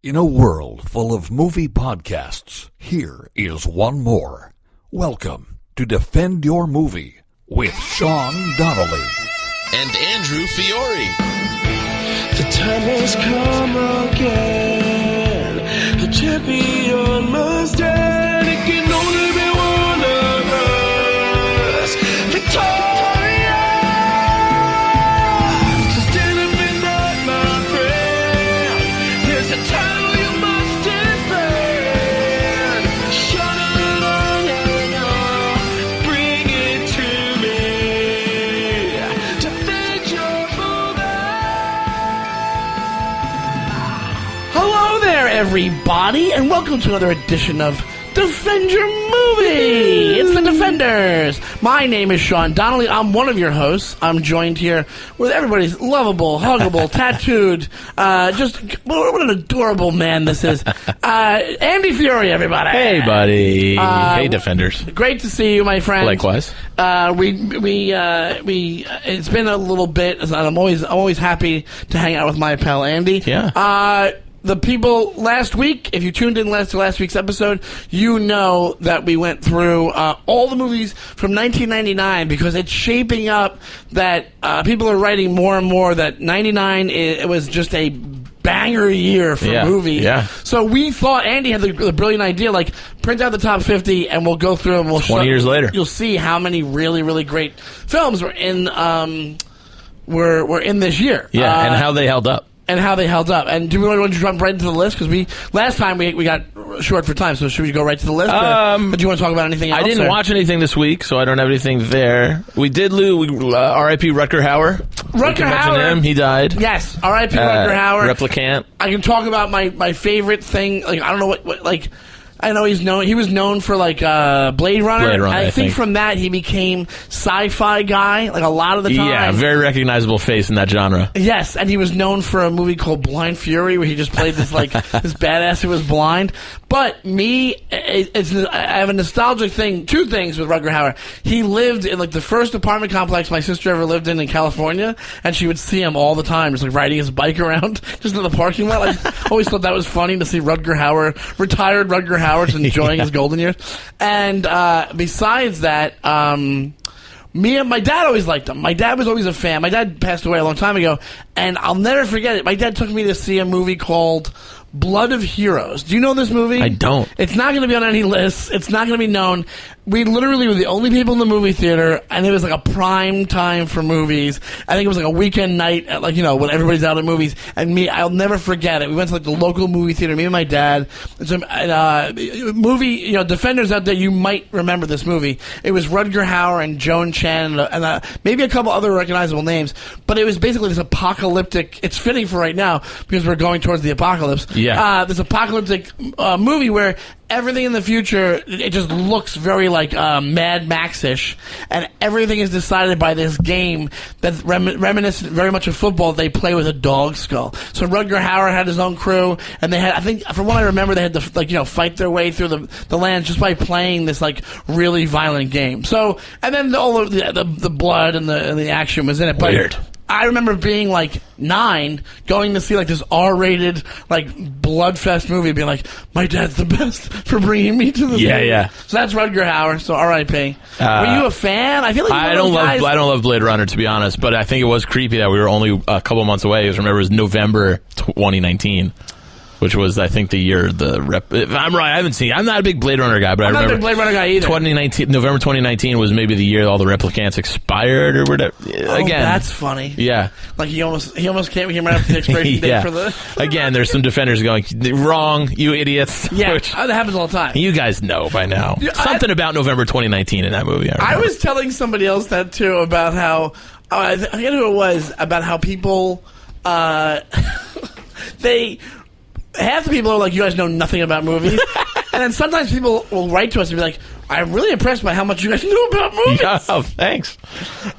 In a world full of movie podcasts, here is one more. Welcome to Defend Your Movie with Sean Donnelly and Andrew Fiore. The time has come again. The champion must stand. It can only be one of us. Victoria! So stand up in that, my friend. There's a title you must defend. Shut it on and on. Bring it to me. Defend your movie. Hello there, everybody, and welcome to another edition of Defend Your Movie. It's the Defenders. My name is Sean Donnelly. I'm one of your hosts. I'm joined here with everybody's lovable, huggable, tattooed, what an adorable man this is. Andy Fiore, everybody. Hey, buddy. Hey, Defenders. Great to see you, my friend. Likewise. It's been a little bit. I'm always happy to hang out with my pal Andy. Yeah. The people last week, if you tuned in to last week's episode, you know that we went through all the movies from 1999 because it's shaping up that people are writing more and more that 99 it was just a banger year for movies. Yeah. So we thought Andy had the brilliant idea, like print out the top 50 and we'll go through them. 20 years later, you'll see how many really, really great films were in were in this year. Yeah, and how they held up. And do we want to jump right into the list? Because last time we got short for time, so should we go right to the list? Or do you want to talk about anything else? I didn't watch anything this week, so I don't have anything there. We did lose R.I.P. Rutger Hauer. Rutger Hauer. Him. He died. Yes, R.I.P. Rutger Hauer. Replicant. I can talk about my favorite thing. Like I don't know what like. I know he was known for like Blade Runner. I think from that he became sci-fi guy like a lot of the time. Yeah, very recognizable face in that genre. Yes, and he was known for a movie called Blind Fury where he just played this like this badass who was blind. But I have a nostalgic thing, two things with Rutger Hauer. He lived in like the first apartment complex my sister ever lived in California, and she would see him all the time, just like riding his bike around just in the parking lot. I always thought that was funny to see Rutger Hauer, retired Rutger Hauer, just enjoying his golden years. And besides that, me and my dad always liked him. My dad was always a fan. My dad passed away a long time ago, and I'll never forget it. My dad took me to see a movie called Blood of Heroes. Do you know this movie? I don't. It's not going to be on any lists. It's not going to be known. We literally were the only people in the movie theater, and it was like a prime time for movies. I think it was like a weekend night, at like, when everybody's out at movies. And I'll never forget it. We went to like the local movie theater, me and my dad. It's a movie, Defenders out there, you might remember this movie. It was Rutger Hauer and Joan Chen and maybe a couple other recognizable names. But it was basically this apocalyptic, it's fitting for right now because we're going towards the apocalypse. Yeah. This apocalyptic movie where everything in the future, it just looks very like Mad Max-ish, and everything is decided by this game that's reminiscent very much of football. They play with a dog skull. So Rutger Hauer had his own crew, and they had, I think, from what I remember, they had to fight their way through the lands just by playing this like really violent game. So, and then all of the blood and the action was in it. But weird. I remember being like 9, going to see like this R-rated like bloodfest movie, being like, my dad's the best for bringing me to the movie. Yeah. So that's Rutger Hauer. So R.I.P. Were you a fan? I feel like I don't love Blade Runner, to be honest, but I think it was creepy that we were only a couple months away. Remember, it was November 2019. Which was, I think, the year if I'm right, I haven't seen it. I'm not a big Blade Runner guy, but I remember... I'm not a big Blade Runner guy either. November 2019 was maybe the year all the replicants expired or whatever. Again, that's funny. Yeah. Like, he almost came right up to the expiration date for the... Again, there's some defenders going, wrong, you idiots. Yeah, that happens all the time. You guys know by now. Something about November 2019 in that movie, I was telling somebody else that, too, about how... I forget who it was, about how people... Half the people are like, you guys know nothing about movies. And then sometimes people will write to us and be like, I'm really impressed by how much you guys know about movies. Oh, thanks.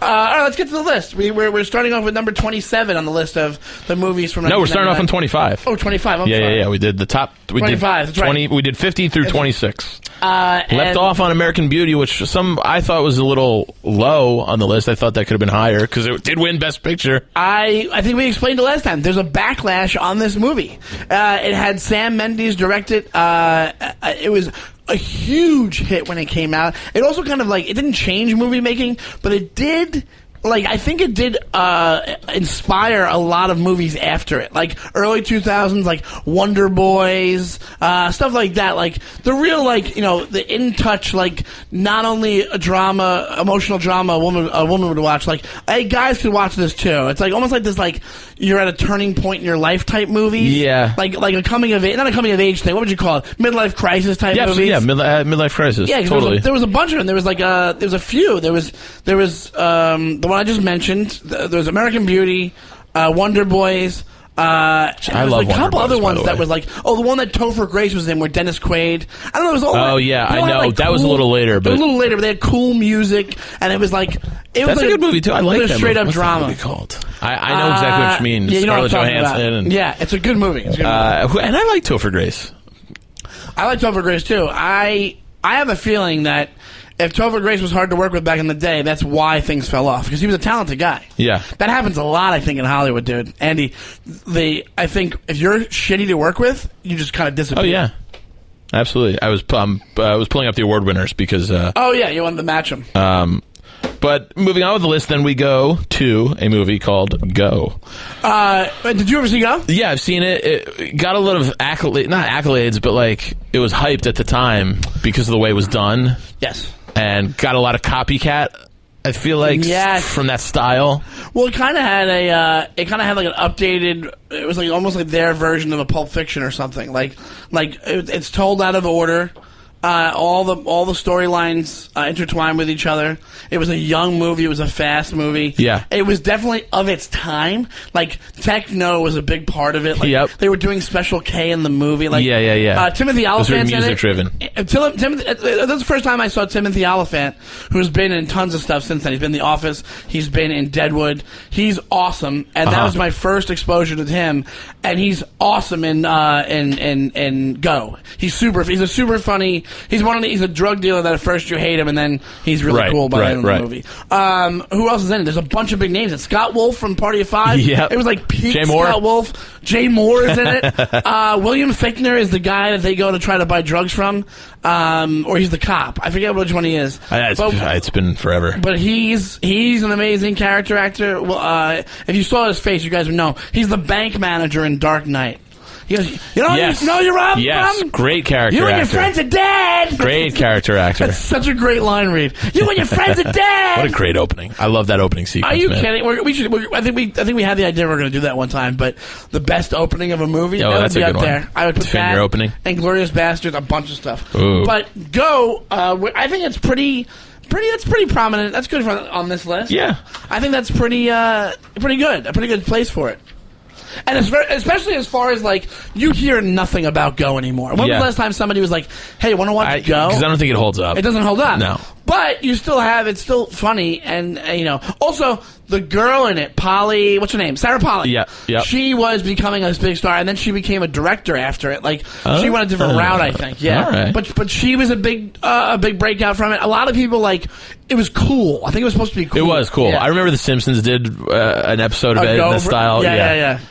All right, let's get to the list. We're starting off with number 27 on the list of the movies from. No, we're starting off on 25. Oh, 25. I'm yeah, sorry. yeah. We did the top. We 25. Did that's 20. Right. We did 50 through 26. Left off on American Beauty, which I thought was a little low on the list. I thought that could have been higher because it did win Best Picture. I think we explained it last time. There's a backlash on this movie. It had Sam Mendes direct it. It was a huge hit when it came out. It also kind of it didn't change movie making, but it did. I think it did inspire a lot of movies after it. Early 2000s, Wonder Boys, stuff like that. The real, the in-touch, not only a drama, emotional drama a woman would watch. Hey, guys could watch this too. It's almost like this, you're at a turning point in your life type movie. Yeah. Like a coming of age, not a coming of age thing. What would you call it? Midlife crisis type movies? Yeah, midlife crisis. Yeah, totally. There was a bunch of them. There was there was a few. There was the one I just mentioned. There was American Beauty, Wonder Boys. I love a couple Wonder other Boys, ones that was the one that Topher Grace was in, where Dennis Quaid. I don't know. It was all. Oh yeah, I know. That was a little later, but it was a little later. But they had cool music, and it was that's a good movie too. I like that. Straight up What's drama. That movie called? I know exactly what you mean. Yeah, you know Scarlett what I'm talking Johansson. about. And, yeah, it's a good movie. It's a good movie. And I like Topher Grace. I like Topher Grace too. I have a feeling that if Topher Grace was hard to work with back in the day, that's why things fell off, because he was a talented guy. Yeah. That happens a lot, I think, in Hollywood, dude. Andy, I think if you're shitty to work with, you just kind of disappear. Oh yeah, absolutely. I was pulling up the award winners because. Oh yeah, you wanted to match them. But moving on with the list, then we go to a movie called Go. Did you ever see Go? Yeah, I've seen it. It got a lot of not accolades, but it was hyped at the time because of the way it was done. Yes. And got a lot of copycat. I feel from that style. Well, it kind of had an updated. It was almost like their version of a Pulp Fiction or something. It's told out of order. All the storylines intertwined with each other. It was a young movie. It was a fast movie. Yeah. It was definitely of its time. Techno was a big part of it. Yep. They were doing Special K in the movie. Yeah. Timothy Oliphant's in it. Music driven. That's the first time I saw Timothy Oliphant, who's been in tons of stuff since then. He's been in The Office. He's been in Deadwood. He's awesome, and that was my first exposure to him. And he's awesome in Go. He's a super funny. He's a drug dealer that at first you hate him, and then he's really cool by the end of the movie. Who else is in it? There's a bunch of big names. It's Scott Wolf from Party of Five. Yep. It was peak Jay Moore. Scott Wolf. Jay Moore is in it. William Fichtner is the guy that they go to try to buy drugs from, or he's the cop. I forget which one he is. It's been forever. But he's an amazing character actor. Well, if you saw his face, you guys would know. He's the bank manager in Dark Knight. He goes, you know you're Rob? Yes, great character You and actor. your friends are dead. Great character actor. That's such a great line read. You and your friends are dead. What a great opening! I love that opening sequence. Are you man. kidding? I think we had the idea we were going to do that one time, but the best opening of a movie. Oh, that that's would be a up good one. there. I would put Defend that your opening. and Glorious Bastards, a bunch of stuff. Ooh. But Go, I think it's pretty. That's pretty prominent. That's good on this list. Yeah, I think that's pretty good. A pretty good place for it. And especially as far as you hear nothing about Go anymore. When was the last time somebody was like, "Hey, want to watch Go?" Because I don't think it holds up. It doesn't hold up. No. But you still have it's still funny, and also the girl in it, Polly. What's her name? Sarah Polly. Yeah. She was becoming a big star, and then she became a director after it. She went a different route, I think. Yeah. All right. But she was a big breakout from it. A lot of people it was cool. I think it was supposed to be cool. It was cool. Yeah. I remember The Simpsons did an episode of it in this style. Yeah.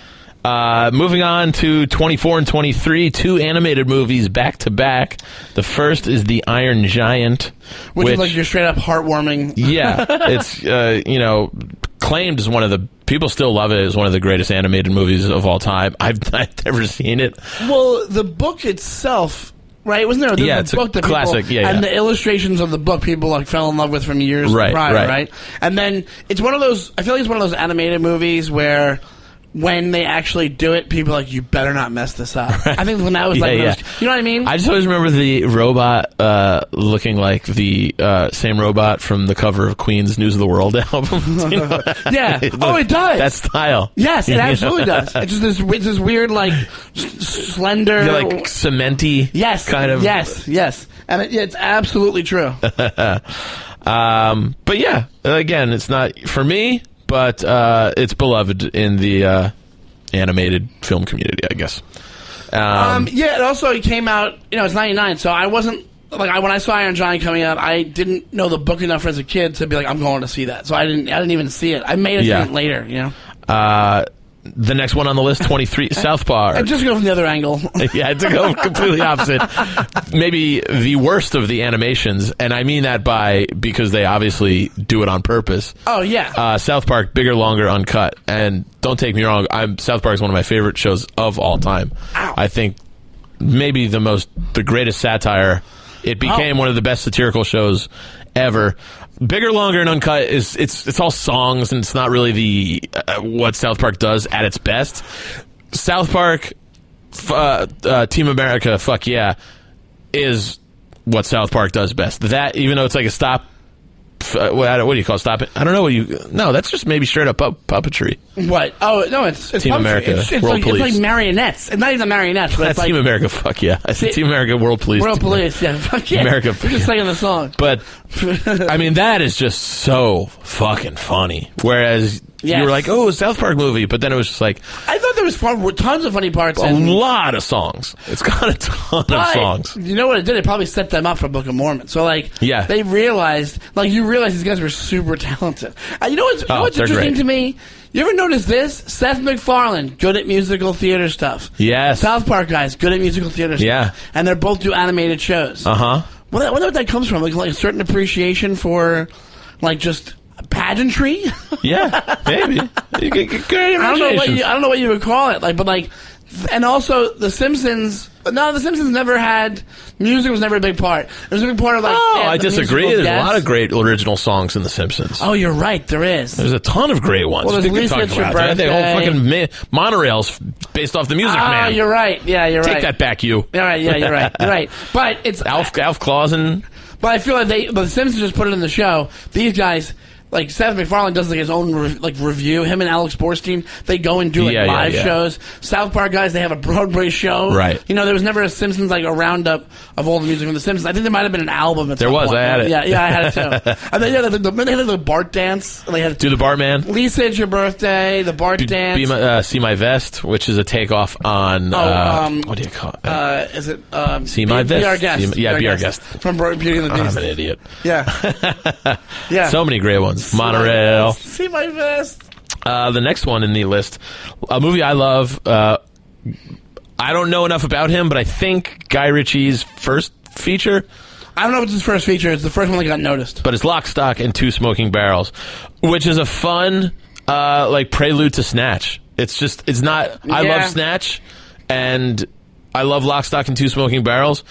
Moving on to 24 and 23, two animated movies back to back. The first is The Iron Giant, which is your straight up heartwarming. Yeah, it's claimed as one of the people still love it as one of the greatest animated movies of all time. I've never seen it. Well, the book itself. Right, wasn't there? Yeah, it's a classic. And the illustrations of the book people fell in love with from years prior, right? And then it's one of those. I feel like it's one of those animated movies where when they actually do it, people are like, you better not mess this up. I think when that was you know what I mean? I just always remember the robot looking like the same robot from the cover of Queen's News of the World album. You know? Yeah. Oh, it does. That style. Yes, it absolutely does. It's just this weird, like, slender... Like cementy kind of... Yes. And it's absolutely true. But yeah, again, it's not for me, but it's beloved in the animated film community, I guess. Yeah, it also came out, it's 99, so I wasn't, when I saw Iron Giant coming out, I didn't know the book enough as a kid to be like, I'm going to see that. So I didn't even see it. I made it see it later, The next one on the list, 23, South Park. I just go from the other angle. Yeah, to go completely opposite. Maybe the worst of the animations, and I mean that because they obviously do it on purpose. Oh, yeah. South Park, bigger, longer, uncut. And don't take me wrong, South Park is one of my favorite shows of all time. Ow. I think maybe the greatest satire. It became one of the best satirical shows ever. Bigger, longer, and uncut it's all songs, and it's not really the what South Park does at its best. South Park, Team America, fuck yeah, is what South Park does best. That, even though it's like a stop. What do you call stop it? I don't know No, that's just maybe straight up puppetry. What? Oh no, it's Team puppetry. America, World Police. It's like marionettes. It's not even marionettes. But That's it's like Team America. Fuck yeah! I said Team America, World Police. World Police. Yeah, fuck yeah. America. We're just singing the song. But I mean, that is just so fucking funny. Whereas you were like, "Oh, a South Park movie," but then it was just like, I thought there was tons of funny parts. A lot of songs. It's got a ton of songs. You know what it did? It probably set them up for Book of Mormon. So they realized, you realize these guys were super talented. You know what's interesting to me? You ever notice this? Seth MacFarlane, good at musical theater stuff. Yes. South Park guys, good at musical theater stuff. Yeah. And they both do animated shows. Uh-huh. I wonder what that comes from. Like a certain appreciation for, just pageantry? Yeah, maybe. I don't know what you would call it. And also The Simpsons. No, The Simpsons never had music. Was never a big part. It was a big part of I disagree. There's a lot of great original songs in The Simpsons. Oh, you're right. There is. There's a ton of great ones. Well, there's Lisa, It's Your Birthday. The whole fucking monorail's based off the Music Man. Oh, you're right. Yeah, you're right. Take that back, you. You're right. Yeah, you're right. You're right. But it's Alf Clausen. But I feel like The Simpsons just put it in the show. These guys. Seth MacFarlane does his own review. Him and Alex Borstein, they go and do live shows. South Park guys, they have a Broadway show. Right. There was never a Simpsons a roundup of all the music from the Simpsons. I think there might have been an album. At there some was. point. I had it. Yeah, I had it too. And then they had the Bart dance. They had do the Bartman. Lisa, It's Your Birthday. The Bart dance. See My Vest, which is a takeoff on. What do you call it? Is it See My Vest? Be Our Guest. Be Our Guest From Beauty and the Beast. I'm an idiot. Yeah. Yeah. So many great ones. Monorail. See My Vest. The next one in the list, a movie I love. I don't know enough about him, but I think Guy Ritchie's first feature. I don't know if it's his first feature. It's the first one that got noticed. But it's Lock, Stock, and Two Smoking Barrels, which is a fun, prelude to Snatch. It's not. I love Snatch, and I love Lock, Stock, and Two Smoking Barrels.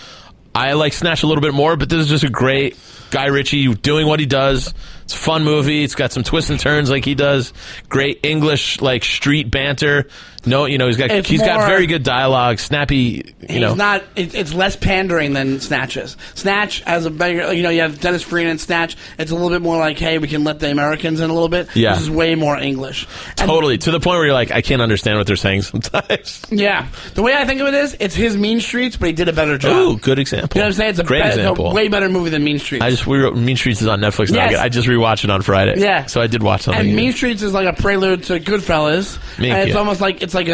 I like Snatch a little bit more, but this is just a great Guy Ritchie doing what he does. It's a fun movie. It's got some twists and turns like he does. Great English, street banter. No, he's got very good dialogue. Snappy, He's not. It's less pandering than Snatches. Snatch has a bigger. You have Dennis Farina in Snatch. It's a little bit more hey, we can let the Americans in a little bit. Yeah. This is way more English. Totally. To the point where you're I can't understand what they're saying sometimes. Yeah. The way I think of it is, it's his Mean Streets, but he did a better job. Ooh, good example. You know what I'm saying? It's a great example. It's a way better movie than Mean Streets. Mean Streets is on Netflix now. Yes. I just rewatched it on Friday. Yeah. So I did watch something. And Mean Streets is like a prelude to Goodfellas. And it's almost like it's like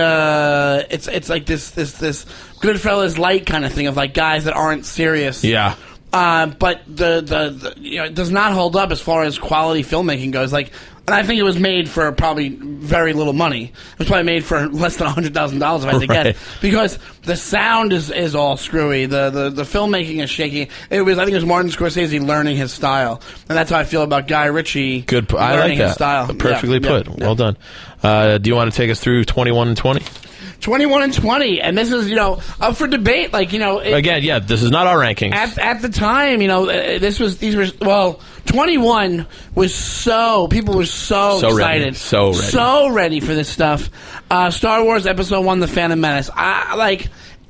this Goodfellas light kind of thing of guys that aren't serious. Yeah. But the it does not hold up as far as quality filmmaking goes. And I think it was made for probably very little money. It was probably made for less than $100,000 if I had to guess, because the sound is all screwy. The filmmaking is shaky. I think it was Martin Scorsese learning his style, and that's how I feel about Guy Ritchie. Good, I like learning that. his style. Perfectly put. Well done. Do you want to take us through 21 and 20? 21 and 20, and this is up for debate. Like Again, yeah, this is not our rankings. At the time, 21 was people were so excited, so ready for this stuff. Star Wars Episode 1: The Phantom Menace.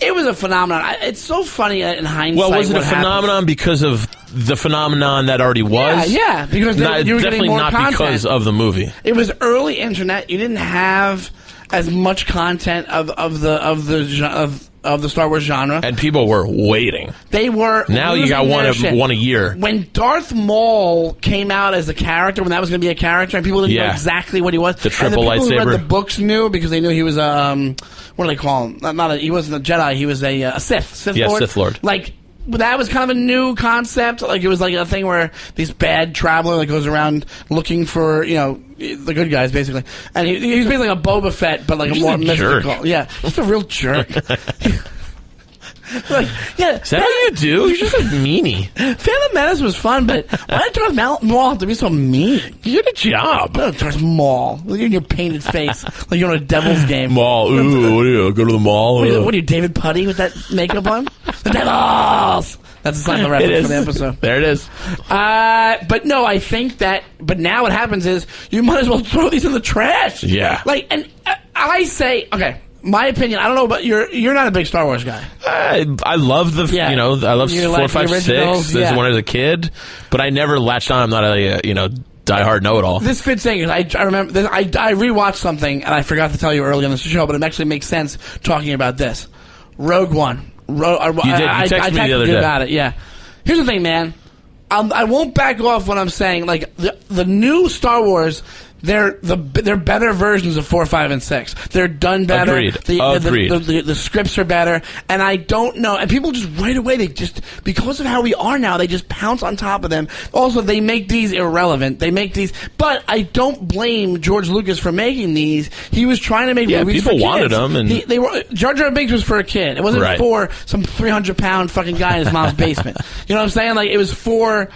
It was a phenomenon. It's so funny in hindsight. Well, was it a phenomenon because of the phenomenon that already was? Yeah, because you were definitely getting more not content. because of the movie. It was early internet. You didn't have as much content of the Star Wars genre, and people were waiting. They were. Now you got one a year. When Darth Maul came out as a character, when that was going to be a character, and people didn't know exactly what he was. The triple and the people lightsaber. Who read the books knew because they knew he was what do they call him? He wasn't a Jedi. He was a Sith Lord. Sith Lord. Like. That was kind of a new concept. Like, it was like a thing where this bad traveler goes around looking for, the good guys, basically. And he's basically like a Boba Fett, but like a more mystical. Jerk. Yeah, just a real jerk. Is that what you do? You're just a meanie. Phantom Menace was fun, but why did Darth Maul have to be so mean? You did a job. Darth Maul. Look at your painted face. Like you're on a Devil's game. Mall. Ooh, what do you go to the mall? What are you, David Putty with that makeup on? The Devils! That's a sign of reference for the episode. There it is. But no, I think that. But now what happens is you might as well throw these in the trash. Yeah. And I say, okay. My opinion, I don't know, but you're not a big Star Wars guy. I love I love 4, 5, 6. This is when I was a kid, but I never latched on. I'm not a diehard know-it-all. This fits in. I remember this, I rewatched something and I forgot to tell you early on this show, but it actually makes sense talking about this. Rogue One. You texted me the other day about it. Yeah. Here's the thing, man. I won't back off when I'm saying like the new Star Wars. They're better versions of 4, 5, and 6. They're done better. Agreed. The scripts are better, and I don't know. And people just right away because of how we are now, they just pounce on top of them. Also, they make these irrelevant. But I don't blame George Lucas for making these. He was trying to make movies for kids. People wanted them, and Jar Jar Binks was for a kid. It wasn't for some 300-pound fucking guy in his mom's basement. You know what I'm saying? Like it was for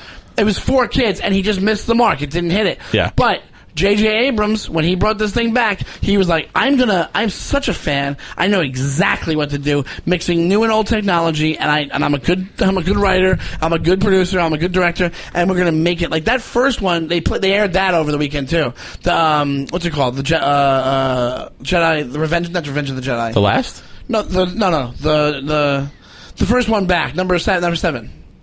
kids, and he just missed the mark. It didn't hit it. Yeah. But J.J. Abrams, when he brought this thing back, he was like, I'm such a fan. I know exactly what to do, mixing new and old technology, and I'm a good writer, I'm a good producer, I'm a good director, and we're gonna make it like that first one. They aired that over the weekend too. The what's it called? The Jedi, the Revenge of the Jedi. The last? No. The first one back, number 7.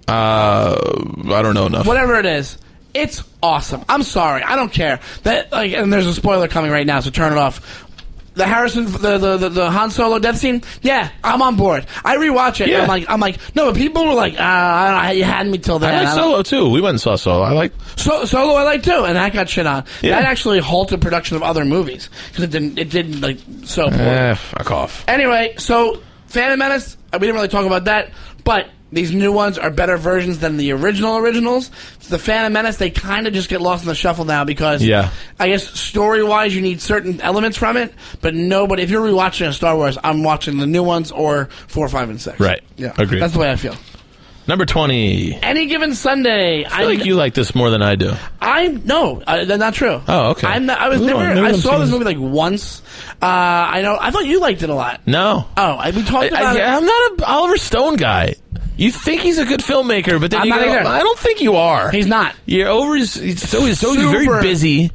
I don't know enough. Whatever it is. It's awesome. I'm sorry. I don't care. And there's a spoiler coming right now, so turn it off. The the Han Solo death scene. Yeah, I'm on board. I rewatch it. Yeah. And I'm like, no, but people were like, you had me till then. I like Solo too. We went and saw Solo. I like Solo. I like too, and that got shit on. Yeah. That actually halted production of other movies because it didn't like so. Fuck off. Anyway, so Phantom Menace. We didn't really talk about that, but. These new ones are better versions than the originals. The Phantom Menace, they kind of just get lost in the shuffle now because, I guess, story-wise, you need certain elements from it, but nobody, if you're rewatching a Star Wars, I'm watching the new ones or 4, 5, and 6. Right. Yeah. Agreed. That's the way I feel. Number 20. Any Given Sunday. I feel like you like this more than I do. No, that's not true. Oh, okay. I saw this movie like once. I thought you liked it a lot. No. Oh, we talked about it. I'm not an Oliver Stone guy. You think he's a good filmmaker, but then I don't think you are. He's not. You're over. He's very busy.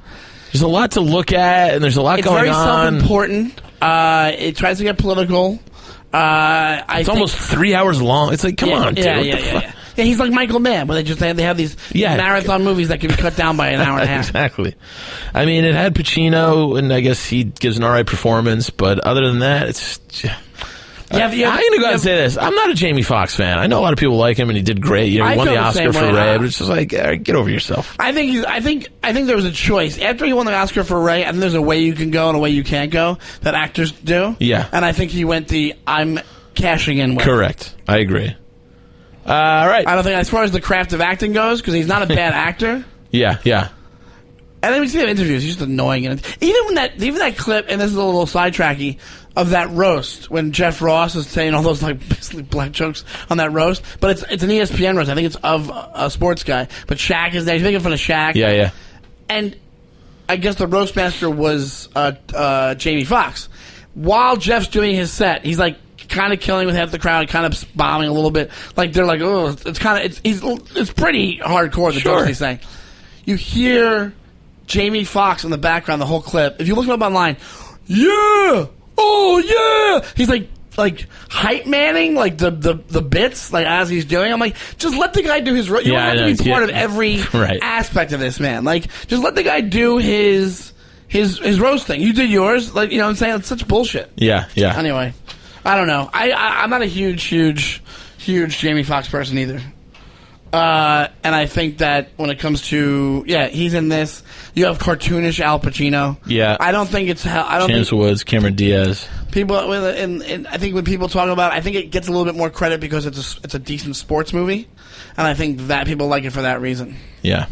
There's a lot to look at, and there's a lot going on. It's very self-important. It tries to get political. It's almost 3 hours long. It's like, come on, dude. Yeah, he's like Michael Mann, where they have these marathon movies that can be cut down by an hour and a half. Exactly. I mean, it had Pacino, and I guess he gives an alright performance, but other than that, it's. I'm going to go ahead and say this. I'm not a Jamie Foxx fan. I know a lot of people like him, and he did great. He won the Oscar for Ray, but it's just like, get over yourself. I think there was a choice. After he won the Oscar for Ray, I think there's a way you can go and a way you can't go that actors do. Yeah. And I think he went I'm cashing in with. Correct. I agree. All right. I don't think, as far as the craft of acting goes, because he's not a bad actor. Yeah. And then we see him in interviews. He's just annoying. And even that clip, and this is a little sidetracky, of that roast when Jeff Ross is saying all those like basically black jokes on that roast, but it's an ESPN roast. I think it's of a sports guy, but Shaq is there. He's making fun of Shaq. Yeah. And I guess the roast master was Jamie Foxx. while Jeff's doing his set, he's like kind of killing with half the crowd, kind of bombing a little bit. Like they're like, oh, it's kind of it's pretty hardcore. The jokes he's saying. You hear Jamie Foxx in the background the whole clip. If you look him up online, yeah, oh yeah, he's like hype manning like the bits like as he's doing. I'm like, just let the guy do his. You don't have to be part of every aspect of this, man. Like, just let the guy do his roast thing. You did yours, like, you know what I'm saying? It's such bullshit. Yeah. Anyway, I don't know. I'm not a huge Jamie Foxx person either. And I think that when it comes to he's in this. You have cartoonish Al Pacino. Yeah, I don't think it's James Woods, Cameron Diaz. People, and I think when people talk about, I think it gets a little bit more credit because it's a decent sports movie, and I think that people like it for that reason. Yeah.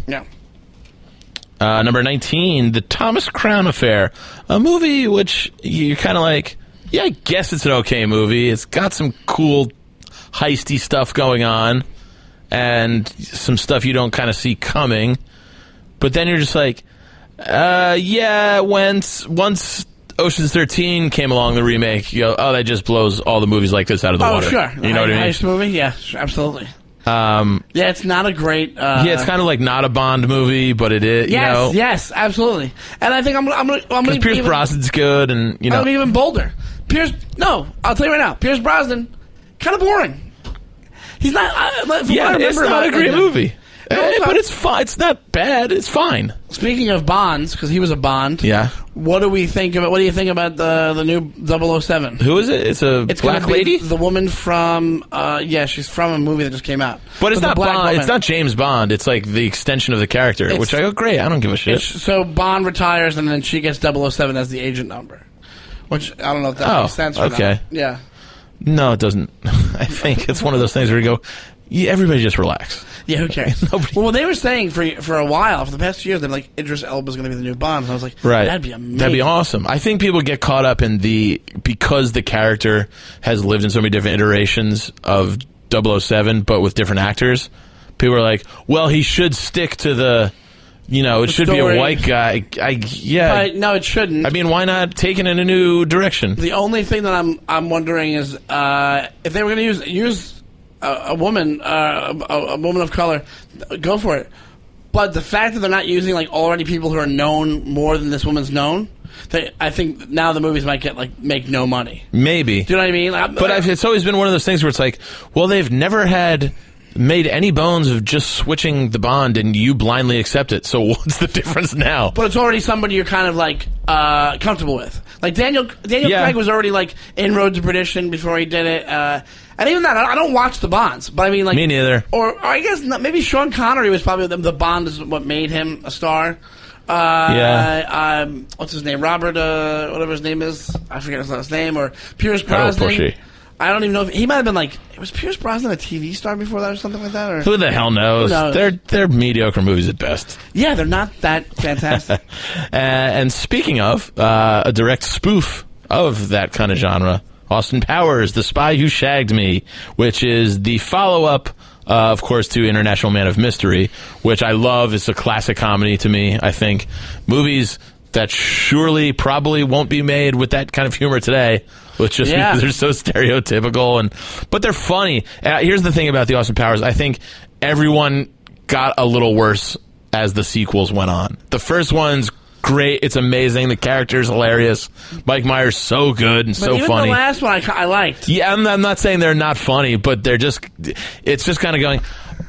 Number 19, The Thomas Crown Affair, a movie which you're kind of like, I guess it's an okay movie. It's got some cool heisty stuff going on. And some stuff you don't kind of see coming, but then you're just like, once Ocean's 13 came along, the remake, you go, that just blows all the movies like this out of the water. Oh, sure. You know what I mean? Heist movie, yeah, absolutely. It's not a great. It's kind of like not a Bond movie, but it is. Yes, yes, absolutely. And I think I'm gonna Pierce Brosnan's good, and you know, I'm even bolder. I'll tell you right now, Pierce Brosnan, kind of boring. He's not. It's not a great movie. But it's fine. It's not bad. It's fine. Speaking of Bonds, because he was a Bond. Yeah. What do you think about the new 007? Who is it? It's black lady. The woman from she's from a movie that just came out. But it's not Bond. Woman. It's not James Bond. It's like the extension of the character, which I go, great. I don't give a shit. So Bond retires, and then she gets 007 as the agent number. Which I don't know if that makes sense or not. Yeah. No, it doesn't. I think it's one of those things where you go, everybody just relax. Yeah, who cares? Well, they were saying for a while, for the past 2 years, they're like, Idris Elba's going to be the new Bond. And I was like, that'd be amazing. That'd be awesome. I think people get caught up in because the character has lived in so many different iterations of 007, but with different actors. People are like, well, he should stick to the... it should be a white guy. But no, it shouldn't. I mean, why not take it in a new direction? The only thing that I'm wondering is if they were going to use a woman of color, go for it. But the fact that they're not using like already people who are known more than this woman's known, I think now the movies might make no money. Maybe. Do you know what I mean? But it's always been one of those things where it's like, well, they've never made any bones of just switching the Bond and you blindly accept it. So what's the difference now? But it's already somebody you're kind of like comfortable with. Like Daniel Craig was already like in Road to Perdition before he did it. And even that, I don't watch the Bonds, but I mean, like, me neither. Or I guess maybe Sean Connery was probably the Bond is what made him a star. What's his name? Robert, whatever his name is, I forget his last name. Or Pierce Brosnan. I don't even know if he might have been like, was Pierce Brosnan a TV star before that or something like that? Or who the hell knows? They're mediocre movies at best. Yeah, they're not that fantastic. And speaking of a direct spoof of that kind of genre, Austin Powers, The Spy Who Shagged Me, which is the follow-up, of course, to International Man of Mystery, which I love. It's a classic comedy to me, I think. Movies that surely probably won't be made with that kind of humor today. Which just because they're so stereotypical, but they're funny. Here's the thing about the Austin Powers. I think everyone got a little worse as the sequels went on. The first one's great. It's amazing. The character's hilarious. Mike Myers so good and so funny. The last one I liked. Yeah, I'm not saying they're not funny, but it's just kind of going,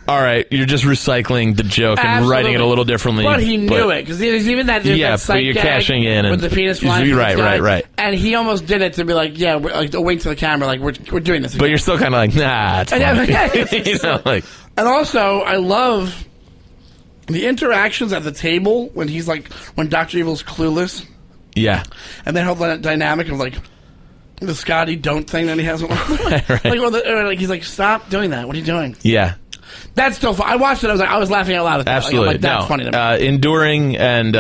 all right, you're just recycling the joke and writing it a little differently. But he knew it, because there's even that but you're cashing in. With the penis flying. Right. And he almost did it to be like, we're, like, a wink to the camera, like, we're doing this again. But you're still kind of like, nah, it's funny. And also, I love the interactions at the table when Dr. Evil's clueless. Yeah. And then that dynamic of, like, the Scotty don't thing that he has. Right. He's like, stop doing that. What are you doing? Yeah. That's still fun. I watched it. I was laughing out loud at that. Absolutely. That's funny to me. Enduring and,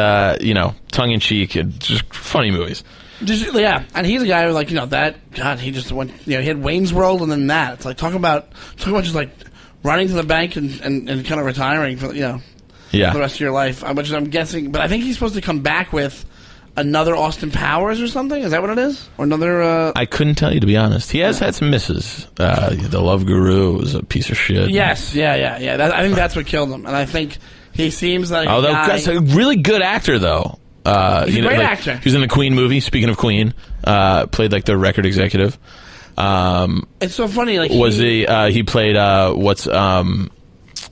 tongue-in-cheek. Just funny movies. And he's a guy who, he just went, he had Wayne's World and then that. It's like, talk about just, like, running to the bank and kind of retiring for, the rest of your life, which I'm guessing. But I think he's supposed to come back with another Austin Powers or something. Is that what it is? Or another? I couldn't tell you, to be honest. He has had some misses. The Love Guru was a piece of shit. Yes, yeah. I think that's what killed him, and I think he seems like Although a guy. that's a really good actor, though. He's a great actor. He was in the Queen movie. Speaking of Queen, played like the record executive. It's so funny. Like he played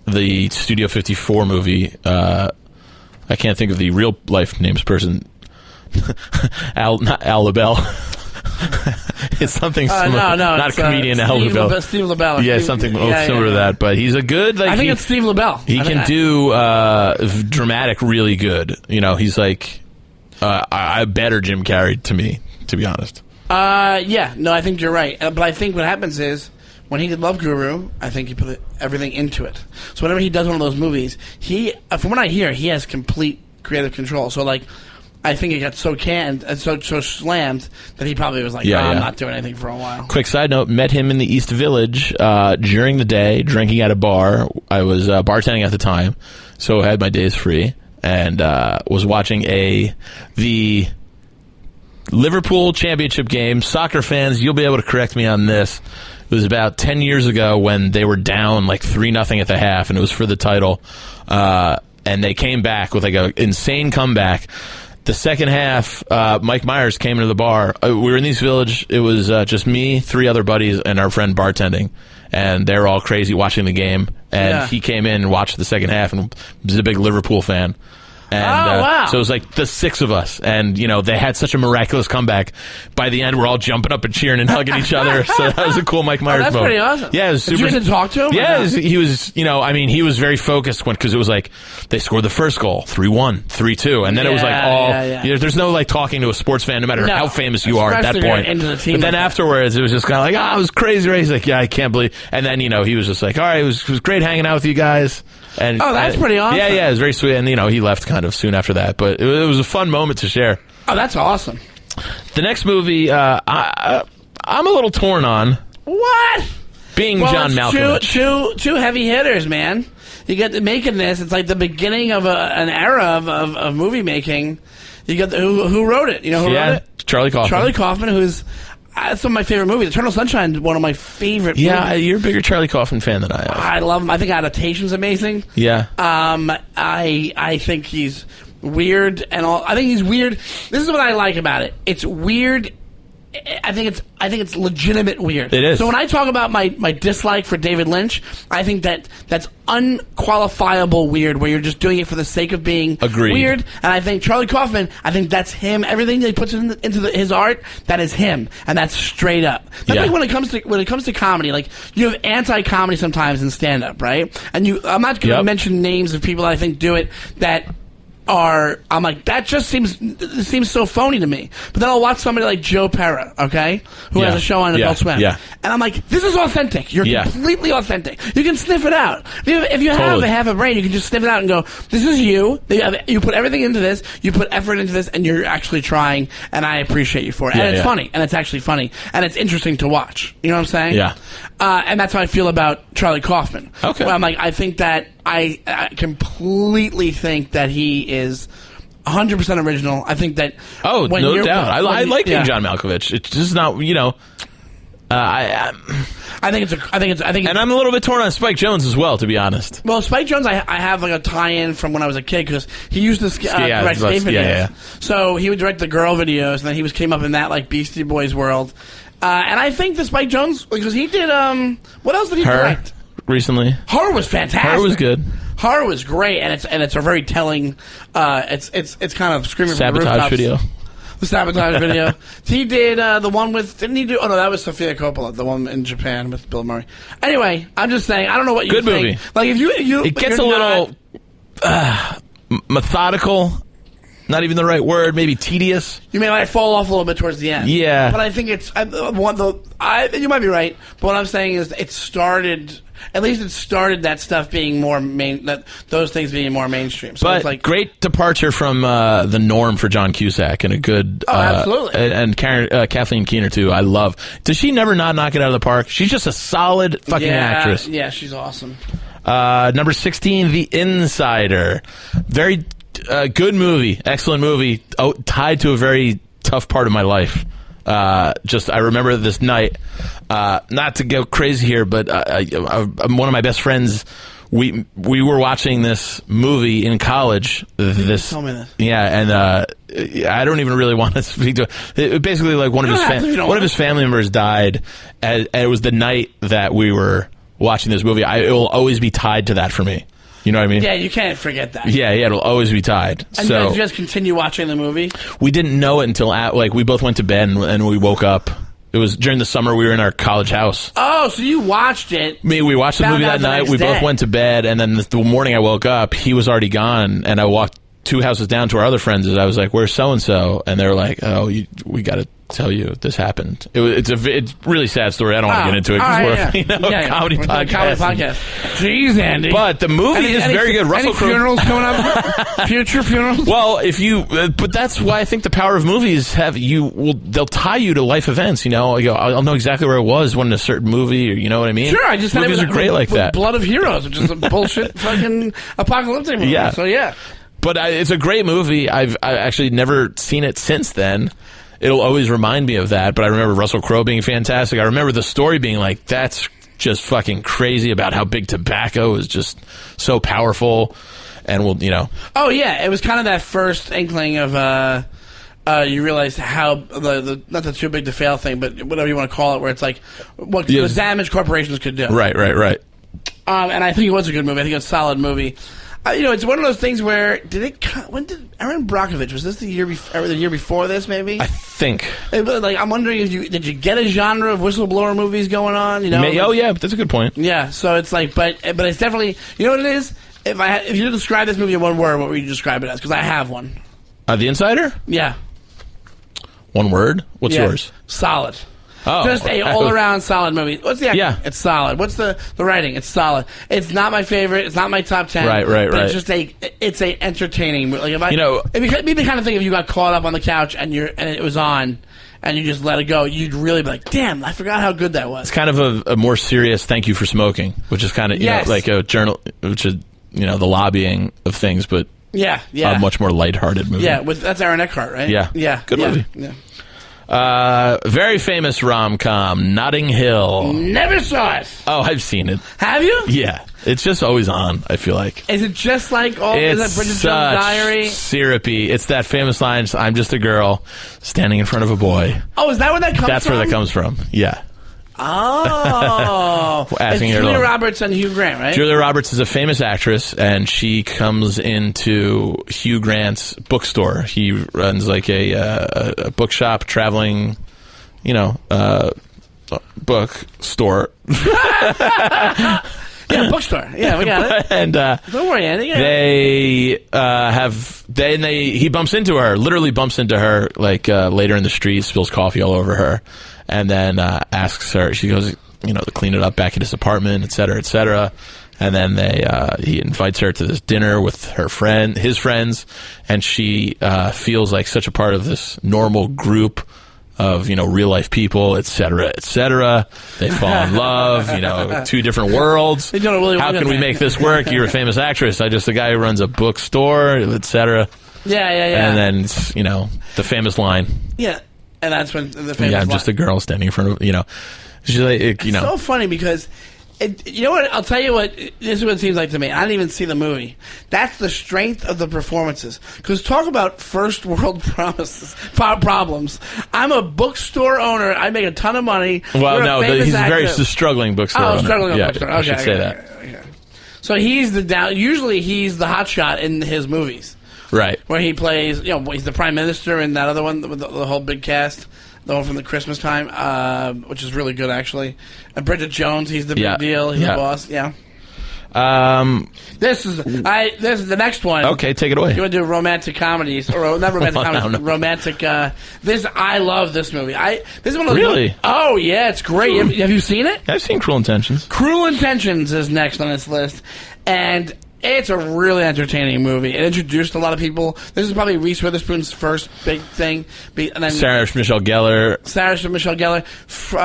the Studio 54 movie. I can't think of the real life names person. Not Al LaBelle. It's something similar. No, not a comedian. Al LaBelle. Steve LaBelle. Yeah, something similar to that. But he's a good. Like, I think it's Steve LaBelle. He can do dramatic really good. You know, he's like a better Jim Carrey to me, to be honest. Yeah. No, I think you're right. But I think what happens is, when he did Love Guru, I think he put everything into it. So whenever he does one of those movies, from what I hear, he has complete creative control. So, like, I think it got so canned and so slammed that he probably was like, I'm not doing anything for a while. Quick side note, met him in the East Village during the day, drinking at a bar. I was bartending at the time, so I had my days free, and was watching the Liverpool championship game. Soccer fans, you'll be able to correct me on this. It was about 10 years ago when they were down like 3-0 at the half, and it was for the title. And they came back with like an insane comeback. The second half, Mike Myers came into the bar. We were in East Village. It was just me, 3 other buddies, and our friend bartending. And they were all crazy watching the game. And he came in and watched the second half and was a big Liverpool fan. And, wow. So it was like the 6 of us, and they had such a miraculous comeback. By the end, we're all jumping up and cheering and hugging each other. So that was a cool Mike Myers that's moment. Pretty awesome. Yeah, it was super. Did you get to talk to him? Yeah, he was. He was very focused because it was like they scored the first goal, 3-1, 3-2, and then it was like there's no like talking to a sports fan, no matter how famous you are at that point. But then afterwards, it was just kind of like, it was crazy, right? He's like, I can't believe. And then he was just like, all right, it was great hanging out with you guys. And that's pretty awesome. Yeah, it was very sweet. And he left kind of soon after that, but it was a fun moment to share. Oh, that's awesome. The next movie, I'm a little torn on. What? Being John Malkovich. Two heavy hitters, man. You get making this. It's like the beginning of an era of movie making. You got who wrote it? You know who wrote it? Charlie Kaufman. Charlie Kaufman, who's some of my favorite movies. Eternal Sunshine, one of my favorite movies. Yeah, you're a bigger Charlie Kaufman fan than I am. I love him. I think Adaptation's amazing. Yeah. I think he's weird and all. I think he's weird. This is what I like about it. It's weird. I think it's legitimate weird. It is. So when I talk about my dislike for David Lynch, I think that's unqualifiable weird, where you're just doing it for the sake of being weird. And I think Charlie Kaufman, I think that's him. Everything that he puts into his art, that is him, and that's straight up. That's like when it comes to comedy, like you have anti-comedy sometimes in stand-up, right? And I'm not going to mention names of people that I think do it that. I'm like, that just seems so phony to me. But then I'll watch somebody like Joe Pera, okay, who has a show on Adult Swim, and I'm like, this is authentic. You're completely authentic. You can sniff it out. If you have half a brain, you can just sniff it out and go, this is you. You put everything into this. You put effort into this, and you're actually trying. And I appreciate you for it. And it's funny, and it's actually funny, and it's interesting to watch. You know what I'm saying? Yeah. And that's how I feel about Charlie Kaufman. Okay. Where I'm like, I think that I completely think that he is 100% original. I think that. Oh, no doubt. I like John Malkovich. It's just not, I think and I'm a little bit torn on Spike Jonze as well, to be honest. Well, Spike Jonze, I have like a tie-in from when I was a kid because he used to direct skate videos. Yeah. So he would direct the girl videos, and then he came up in that like Beastie Boys world. And I think the Spike Jonze, because he did what else did he direct? Recently, Horror was fantastic. Horror was good. Horror was great, and it's a very telling. It's kind of screaming from the rooftops. Video. The Sabotage video. He did the one with. Didn't he do? Oh no, that was Sofia Coppola, the one in Japan with Bill Murray. Anyway, I'm just saying. I don't know what you think. Good movie. Like if you it gets a little methodical. Not even the right word. Maybe tedious. You may like fall off a little bit towards the end. Yeah, but I think it's you might be right. But what I'm saying is, it started that stuff being more those things being more mainstream. So but it's like great departure from the norm for John Cusack, and a good absolutely. And Kathleen Keener too. I love. Does she never not knock it out of the park? She's just a solid fucking actress. Yeah, she's awesome. Number 16, The Insider. Very Good movie, excellent movie. Oh, tied to a very tough part of my life. I remember this night. Not to go crazy here, but one of my best friends. We were watching this movie in college. Tell me this. Yeah, and I don't even really want to speak to it. Basically, like one of his family members died, and it was the night that we were watching this movie. It will always be tied to that for me. You know what I mean? Yeah, you can't forget that. Yeah, it'll always be tied. And so did you guys continue watching the movie? We didn't know it until we both went to bed and we woke up. It was during the summer. We were in our college house. Oh, so you watched it? We watched the movie that night. We both went to bed, and then the morning I woke up, he was already gone, and I walked 2 houses down to our other friends, and I was like, "Where's so and so?" And they were like, "Oh, we got to tell you this happened." It's a really sad story. I don't want to get into it because we're a comedy podcast. Jeez, Andy. But the movie is very good. Russell Crowe. Funerals coming up? Future funerals? Well, but that's why I think the power of movies they'll tie you to life events. You know, I'll know exactly where I was when in a certain movie, or you know what I mean? Sure, I just movies are great like that. Blood of Heroes, which is a bullshit fucking apocalyptic movie. Yeah. So yeah. But it's a great movie. I've actually never seen it since then. It'll always remind me of that. But I remember Russell Crowe being fantastic. I remember the story being like, that's just fucking crazy about how big tobacco is just so powerful. And Oh, yeah. It was kind of that first inkling of, you realize how the not the too big to fail thing, but whatever you want to call it, where it's like what the damage corporations could do. Right. And I think it was a good movie. I think it was a solid movie. It's one of those things where when did Aaron Brockovich, was this the year before this, maybe? I think. Like, I'm wondering did you get a genre of whistleblower movies going on? Yeah, that's a good point. Yeah, so it's like, but it's definitely, you know what it is? If you describe this movie in one word, what would you describe it as? Because I have one. The Insider? Yeah. One word? What's yours? Solid. Oh. Just a all-around solid movie. What's the acting? Yeah. It's solid. What's the writing? It's solid. It's not my favorite. It's not my top 10. Right. It's just it's a entertaining movie. Like it'd be the kind of thing if you got caught up on the couch and it was on and you just let it go, you'd really be like, damn, I forgot how good that was. It's kind of a more serious thank you for smoking, which is kind of like a journal, which is the lobbying of things, but yeah, a much more lighthearted movie. Yeah, that's Aaron Eckhart, right? Yeah, good movie. Yeah. Very famous rom-com, Notting Hill. Never saw it. Oh, I've seen it. Have you? Yeah, it's just always on. I feel like. Is it just like is that Bridget Jones' Diary? Syrupy. It's that famous line. I'm just a girl standing in front of a boy. Oh, is that where that comes from? That's where that comes from. Yeah. Oh, it's Julia Roberts and Hugh Grant, right? Julia Roberts is a famous actress, and she comes into Hugh Grant's bookstore. He runs like a bookshop, traveling, bookstore. Yeah, bookstore. Yeah, we got it. And don't worry, Andy. He bumps into her, literally bumps into her, like later in the street, spills coffee all over her, and then asks her. She goes, to clean it up back at his apartment, et cetera, et cetera. And then he invites her to this dinner with his friends, and she feels like such a part of this normal group of real life people, et cetera, et cetera. They fall in love. Two different worlds. They don't really How can we make this work? You're a famous actress. I'm just a guy who runs a bookstore, et cetera. Yeah. And then the famous line. Yeah, and that's when the famous line. I'm just a girl standing in front of She's like, It's so funny because. You know what? I'll tell you what. This is what it seems like to me. I didn't even see the movie. That's the strength of the performances. Because talk about first world problems. I'm a bookstore owner. I make a ton of money. Well, no, he's a struggling bookstore owner. Struggling bookstore. Okay, I should say that. Okay. So he's usually he's the hotshot in his movies. Right. Where he plays, he's the prime minister in that other one with the whole big cast. The one from the Christmas time, which is really good, actually. And Bridget Jones, he's the big deal. He's the boss. Yeah. This is the next one. Okay, take it away. You want to do romantic comedies or not romantic comedies? No. Romantic. I love this movie. This is one of those. Really? Oh yeah, it's great. Have you seen it? I've seen Cruel Intentions. Cruel Intentions is next on this list, and It's a really entertaining movie. It introduced a lot of people. This is probably Reese Witherspoon's first big thing. And then Sarah Michelle Gellar.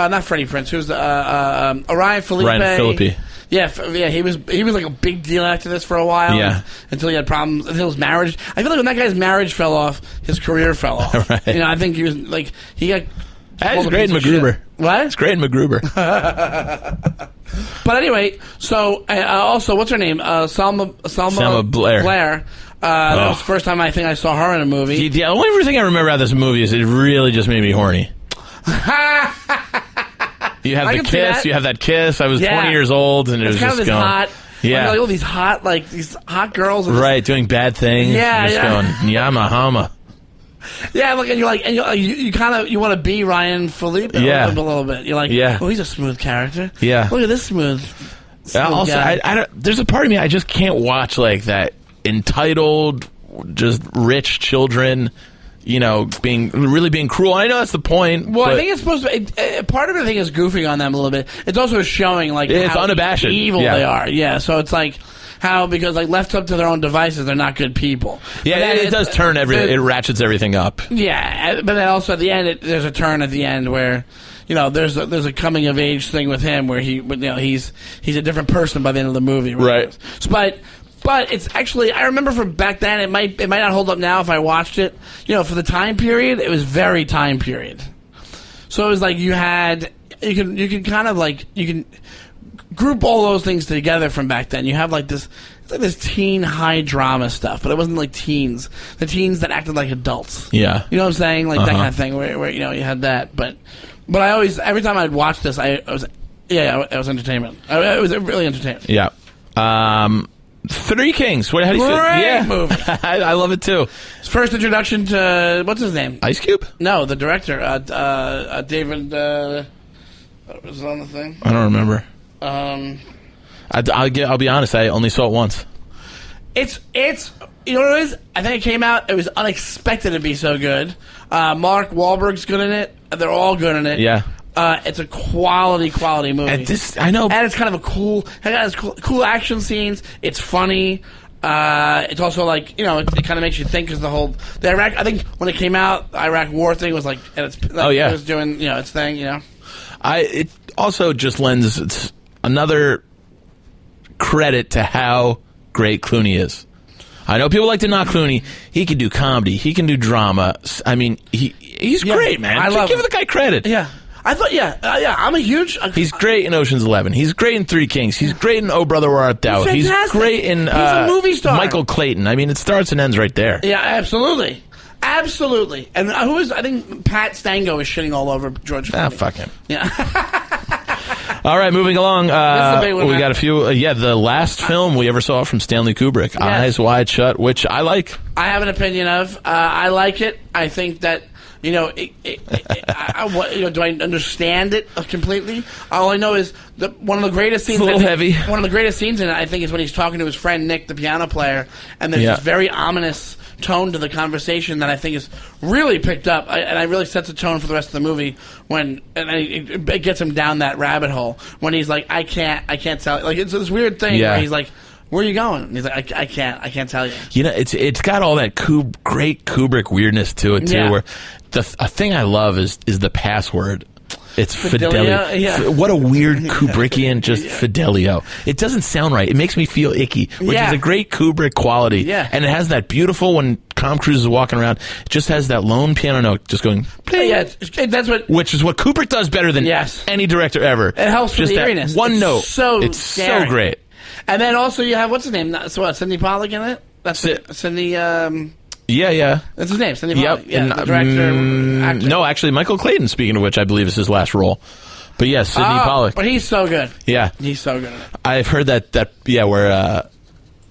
Not Freddie Prinze. Who's Ryan Phillippe? Ryan Phillippe. Yeah, he was like a big deal after this for a while. Yeah. Until he had problems. Until his marriage. I feel like when that guy's marriage fell off, his career fell off. Right. I think he was like he got. He's great in MacGruber. What? It's great in MacGruber. But anyway, so also, what's her name? Selma Blair. That was the first time I think I saw her in a movie. The only thing I remember about this movie is it really just made me horny. You have the kiss. You have that kiss. I was 20 years old, and it was kind just of this going. Hot. Yeah, like all these hot girls. Right, doing bad things. Yeah, just going yama hama. Yeah, like, and you kind of want to be Ryan Phillippe a little bit. You're like, oh, he's a smooth character. Yeah, look at this smooth also, guy. I don't, there's a part of me I just can't watch like that entitled, just rich children. Being cruel. I know that's the point. Well, I think it's supposed to. Part of it, I think, is goofing on them a little bit. It's also showing it's how unabashed evil they are. Yeah, so it's like how because left up to their own devices, they're not good people. Yeah, it does turn everything. It ratchets everything up. Yeah, but then also at the end, there's a turn at the end where. There's a coming of age thing with him where he's a different person by the end of the movie. Right. But it's actually, I remember from back then, it might not hold up now if I watched it. For the time period, it was very time period. So it was like you can kind of like, you can group all those things together from back then. You have like this, it's like this teen high drama stuff, but it wasn't like teens. The teens that acted like adults. Yeah. You know what I'm saying? Like that kind of thing where you had that. But I always, every time I'd watch this, it was entertainment. It was really entertaining. Yeah. Three Kings. How do you feel? Yeah, movie. I love it too. His first introduction to what's his name? Ice Cube? No, the director, David. What was on the thing? I don't remember. I'll be honest. I only saw it once. It's you know what it is? I think it came out. It was unexpected to be so good. Mark Wahlberg's good in it. They're all good in it. Yeah. It's a quality movie. I know, and it's kind of cool action scenes. It's funny. It's also like it kind of makes you think because the Iraq. I think when it came out, the Iraq War thing was like, it was doing its thing. It also just lends another credit to how great Clooney is. I know people like to knock Clooney. He can do comedy. He can do drama. I mean, he's great, man. I love give the guy credit. Yeah. I thought, I'm a huge... He's great in Ocean's 11. He's great in Three Kings. He's great in Oh Brother, Where Art Thou. He's great in... He's a movie star. Michael Clayton. I mean, it starts and ends right there. Yeah, absolutely. Absolutely. And I think Pat Stango is shitting all over George Clooney. Fuck him. Yeah. All right, moving along. This is a big one, we got a few... the last film we ever saw from Stanley Kubrick, yes. Eyes Wide Shut, which I like. I have an opinion of. I like it. I think that... do I understand it completely? All I know is one of the greatest scenes. It's a little heavy. One of the greatest scenes in it, I think, is when he's talking to his friend Nick, the piano player, and there's this very ominous tone to the conversation that I think is really picked up, and I really sets a tone for the rest of the movie when it gets him down that rabbit hole when he's like, I can't tell. Like it's this weird thing where he's like, where are you going? And he's like, I can't tell you. It's got all that great Kubrick weirdness to it too. Where a thing I love is the password. It's Fidelio. Yeah. What a weird Kubrickian Fidelio. It doesn't sound right. It makes me feel icky, which is a great Kubrick quality. Yeah. And it has that beautiful when Tom Cruise is walking around. It just has that lone piano note just going. Yeah, that's which is what Kubrick does better than any director ever. It helps just with the that eeriness. one note. It's so great. And then also you have what's his name? So what? Sidney Pollack in it. That's Sidney. Yeah. That's his name, Sidney Pollack. Yep. Yeah, the director, actor. No, actually, Michael Clayton, speaking of which, I believe is his last role. But yeah, Sidney Pollack. But he's so good. Yeah. He's so good at it. I've heard that where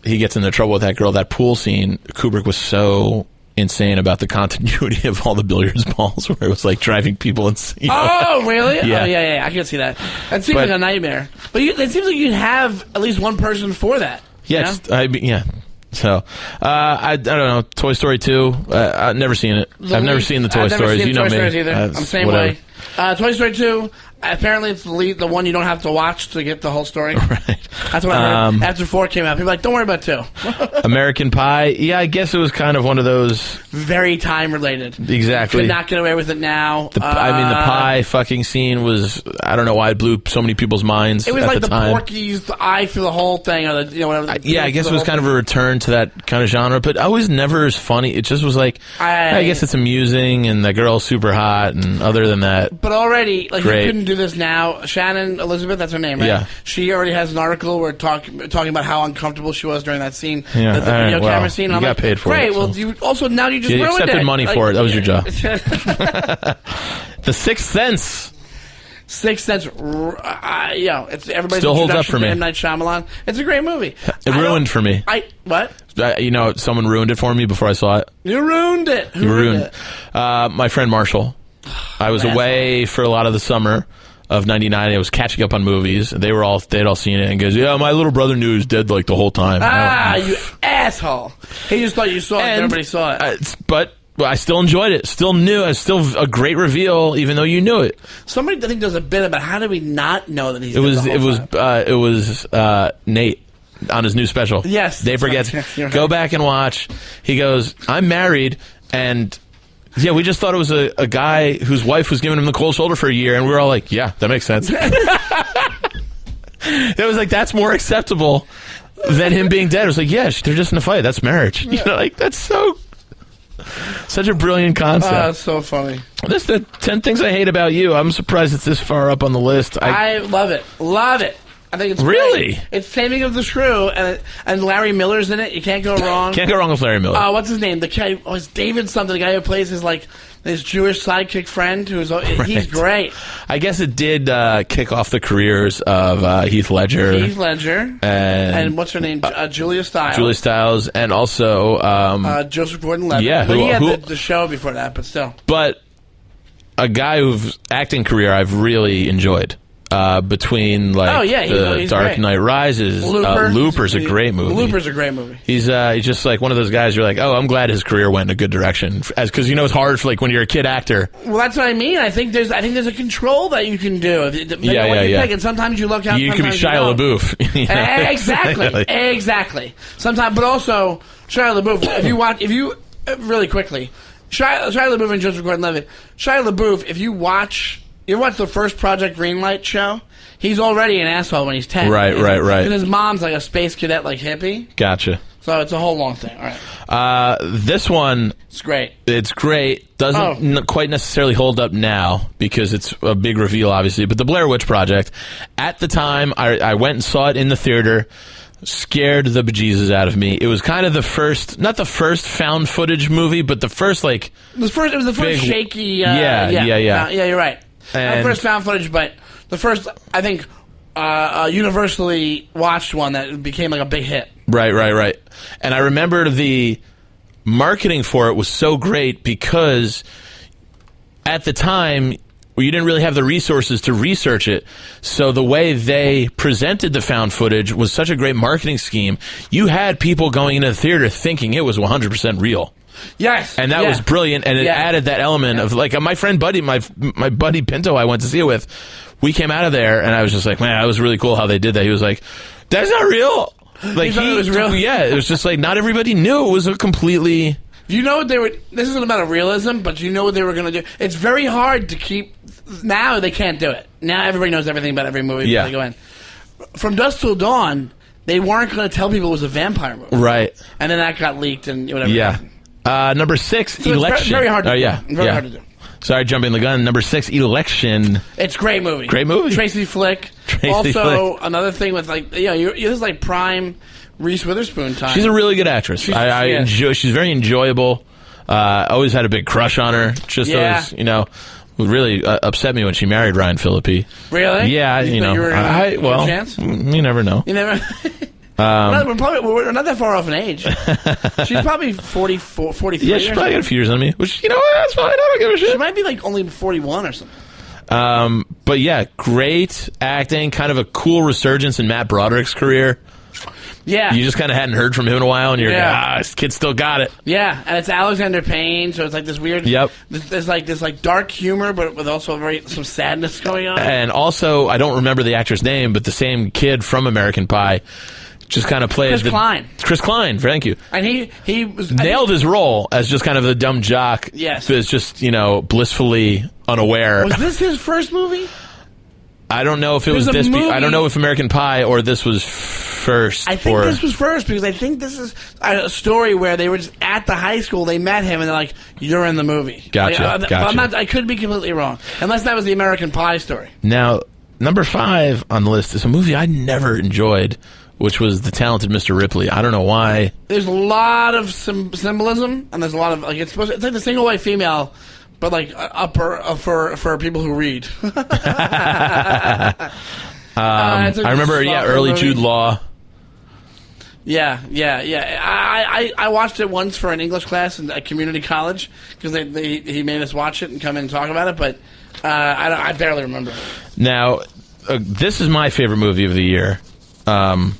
he gets into trouble with that girl, that pool scene, Kubrick was so insane about the continuity of all the billiards balls where it was like driving people insane. Oh, really? Yeah. Oh, yeah. I can see that. That seems like a nightmare. But it seems like you'd have at least one person for that. Yes. So, I don't know. Toy Story 2. I've never seen it. I've never seen the Toy Stories. You know me. Either. I'm the same way. Toy Story 2. Apparently, it's the one you don't have to watch to get the whole story. Right. That's what I heard. After 4 came out, people were like, don't worry about 2. American Pie. Yeah, I guess it was kind of one of those. Very time related. Exactly. Could not get away with it now. The pie fucking scene was. I don't know why it blew so many people's minds. It was at like the the time. Porky's the eye through the whole thing, or whatever. I guess it was kind of a return to that kind of genre, but I was never as funny. It just was like, I guess it's amusing, and the girl's super hot, and other than that. But already, like, great. You couldn't do this now. Shannon Elizabeth, that's her name, right? Yeah. She already has an article where talking about how uncomfortable she was during that scene, Yeah. the video camera scene. You got paid for great, it. Well, you also now you just You ruined accepted it. money for it. That was your job. The Sixth Sense. Sixth Sense, it's everybody's Still holds up for me. M. Night Shyamalan. It's a great movie. It ruined for me. What? Someone ruined it for me before I saw it. You ruined it. You ruined it. My friend Marshall. I was away for a lot of the summer of '99. I was catching up on movies. They'd all seen it, and goes, "Yeah, my little brother knew he was dead like the whole time." You asshole! He just thought you saw it. And everybody saw it. But I still enjoyed it. Still new. It's still a great reveal, even though you knew it. Somebody I think does a bit about how did we not know that he's. It was Nate on his new special. Yes, Dave forgets. Right. Go back and watch. He goes, "I'm married and." Yeah, we just thought it was a guy whose wife was giving him the cold shoulder for a year, and we were all like, yeah, that makes sense. It was like, that's more acceptable than him being dead. It was like, yeah, they're just in a fight. That's marriage. Yeah. That's such a brilliant concept. That's so funny. This the 10 things I hate about you. I'm surprised it's this far up on the list. I love it. Love it. I think it's really great. It's Taming of the Shrew, and Larry Miller's in it. You can't go wrong. Can't go wrong with Larry Miller. What's his name? The guy, it's David something. The guy who plays his Jewish sidekick friend. He's great. I guess it did kick off the careers of Heath Ledger. And what's her name? Julia Stiles. Julia Stiles, and also Joseph Gordon-Levitt. Yeah, he had the show before that, but still. But a guy whose acting career I've really enjoyed. Between the Dark great. Knight Rises, Looper's a great movie. Looper's a great movie. He's just like one of those guys. You're like, oh, I'm glad his career went in a good direction, because it's hard for when you're a kid actor. Well, that's what I mean. I think there's a control that you can do. Pick, and sometimes you look out. You could be Shia LaBeouf. Exactly. Sometimes, but also Shia LaBeouf. If you really quickly, Shia LaBeouf and Joseph Gordon-Levitt. Shia LaBeouf, if you watch. You watch the first Project Greenlight show? He's already an asshole when he's 10. Right. And his mom's like a space cadet, like hippie. Gotcha. So it's a whole long thing. All right. This one... It's great. It's great. Doesn't quite necessarily hold up now because it's a big reveal, obviously. But the Blair Witch Project, at the time, I went and saw it in the theater. Scared the bejesus out of me. It was kind of the first, not the first found footage movie, but the first It was the first shaky... Yeah, you're right. Not the first found footage, but the first, I think, universally watched one that became like a big hit. Right. And I remember the marketing for it was so great because at the time you didn't really have the resources to research it. So the way they presented the found footage was such a great marketing scheme. You had people going into the theater thinking it was 100% real. Yes, and that was brilliant, and it added that element of my friend Buddy, my buddy Pinto, I went to see it with. We came out of there, and I was just like, man, that was really cool how they did that. He was like, that's not real. Like it was real. Yeah, it was just like not everybody knew it was a completely. You know what they were? This isn't about a realism, but you know what they were going to do. It's very hard to keep. Now they can't do it. Now everybody knows everything about every movie they go in. From Dusk Till Dawn, they weren't going to tell people it was a vampire movie, right? And then that got leaked and whatever. Yeah. Number 6, so Election. It's very hard to do. Very hard to do. Sorry, jumping the gun. Number 6, Election. It's a great movie. Great movie. Tracy Flick. Another thing with this is like prime Reese Witherspoon time. She's a really good actress. She's very enjoyable. Always had a big crush on her. Just always, would really upset me when she married Ryan Phillippe. Really? Yeah, chance? You never know. You never. We're not that far off in age. She's probably 44, 43. Yeah, she's probably got a few years on me. Which, that's fine. I don't give a shit. She might be like only 41 or something. But yeah, great acting. Kind of a cool resurgence in Matt Broderick's career. Yeah. You just kind of hadn't heard from him in a while, and you're like, this kid still got it. Yeah, and it's Alexander Payne, so it's like this weird. Yep. There's like dark humor, but with also some sadness going on. And also, I don't remember the actor's name, but the same kid from American Pie just kind of played Chris Klein. Chris Klein, thank you. And he was Nailed his role as just kind of the dumb jock. Yes. Who's just, blissfully unaware. Was this his first movie? I don't know if it was this. I don't know if American Pie or this was first. I think this was first because I think this is a story where they were just at the high school. They met him and they're like, "You're in the movie." Gotcha. Gotcha. I could be completely wrong, unless that was the American Pie story. Now, number 5 on the list is a movie I never enjoyed, which was The Talented Mr. Ripley. I don't know why. There's a lot of symbolism, and there's a lot of it's like the single white female. But like for people who read. I remember, early movie. Jude Law. Yeah. I watched it once for an English class at community college because he made us watch it and come in and talk about it. But I barely remember it. Now, this is my favorite movie of the year, but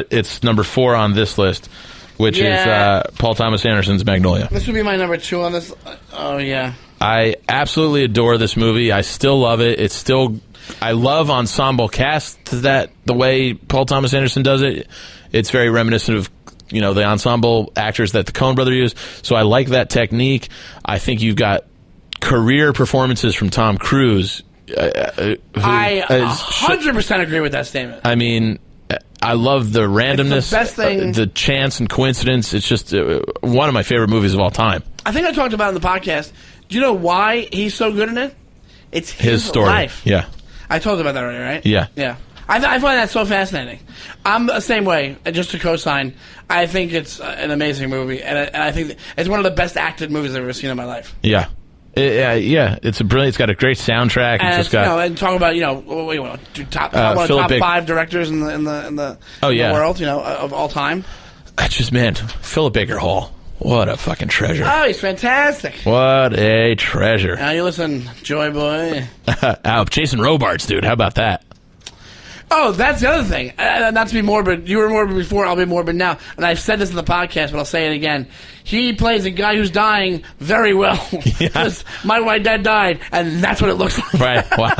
it's number 4 on this list. Which is Paul Thomas Anderson's Magnolia. This would be my number 2 on this. Oh, yeah. I absolutely adore this movie. I still love it. I love ensemble cast the way Paul Thomas Anderson does it. It's very reminiscent of, the ensemble actors that the Coen brother used. So I like that technique. I think you've got career performances from Tom Cruise. I 100% agree with that statement. I mean, I love the randomness, it's the best thing. The chance and coincidence. It's just one of my favorite movies of all time. I think I talked about it in the podcast. Do you know why he's so good in it? It's his story. Life. Yeah. I told you about that already, right? Yeah. Yeah. I find that so fascinating. I'm the same way, and just to co-sign, I think it's an amazing movie, and I think it's one of the best acted movies I've ever seen in my life. Yeah. It's it's got a great soundtrack. And it's got and talk about what you want to top 5 directors in the world of all time. That's just Philip Baker Hall. What a fucking treasure! Oh, he's fantastic. What a treasure! Now you listen, Joy Boy. Jason Robards, dude. How about that? Oh, that's the other thing. Not to be morbid. You were morbid before, I'll be morbid now. And I've said this in the podcast, but I'll say it again. He plays a guy who's dying very well. Yeah. My dad died, and that's what it looks like. Right, wow.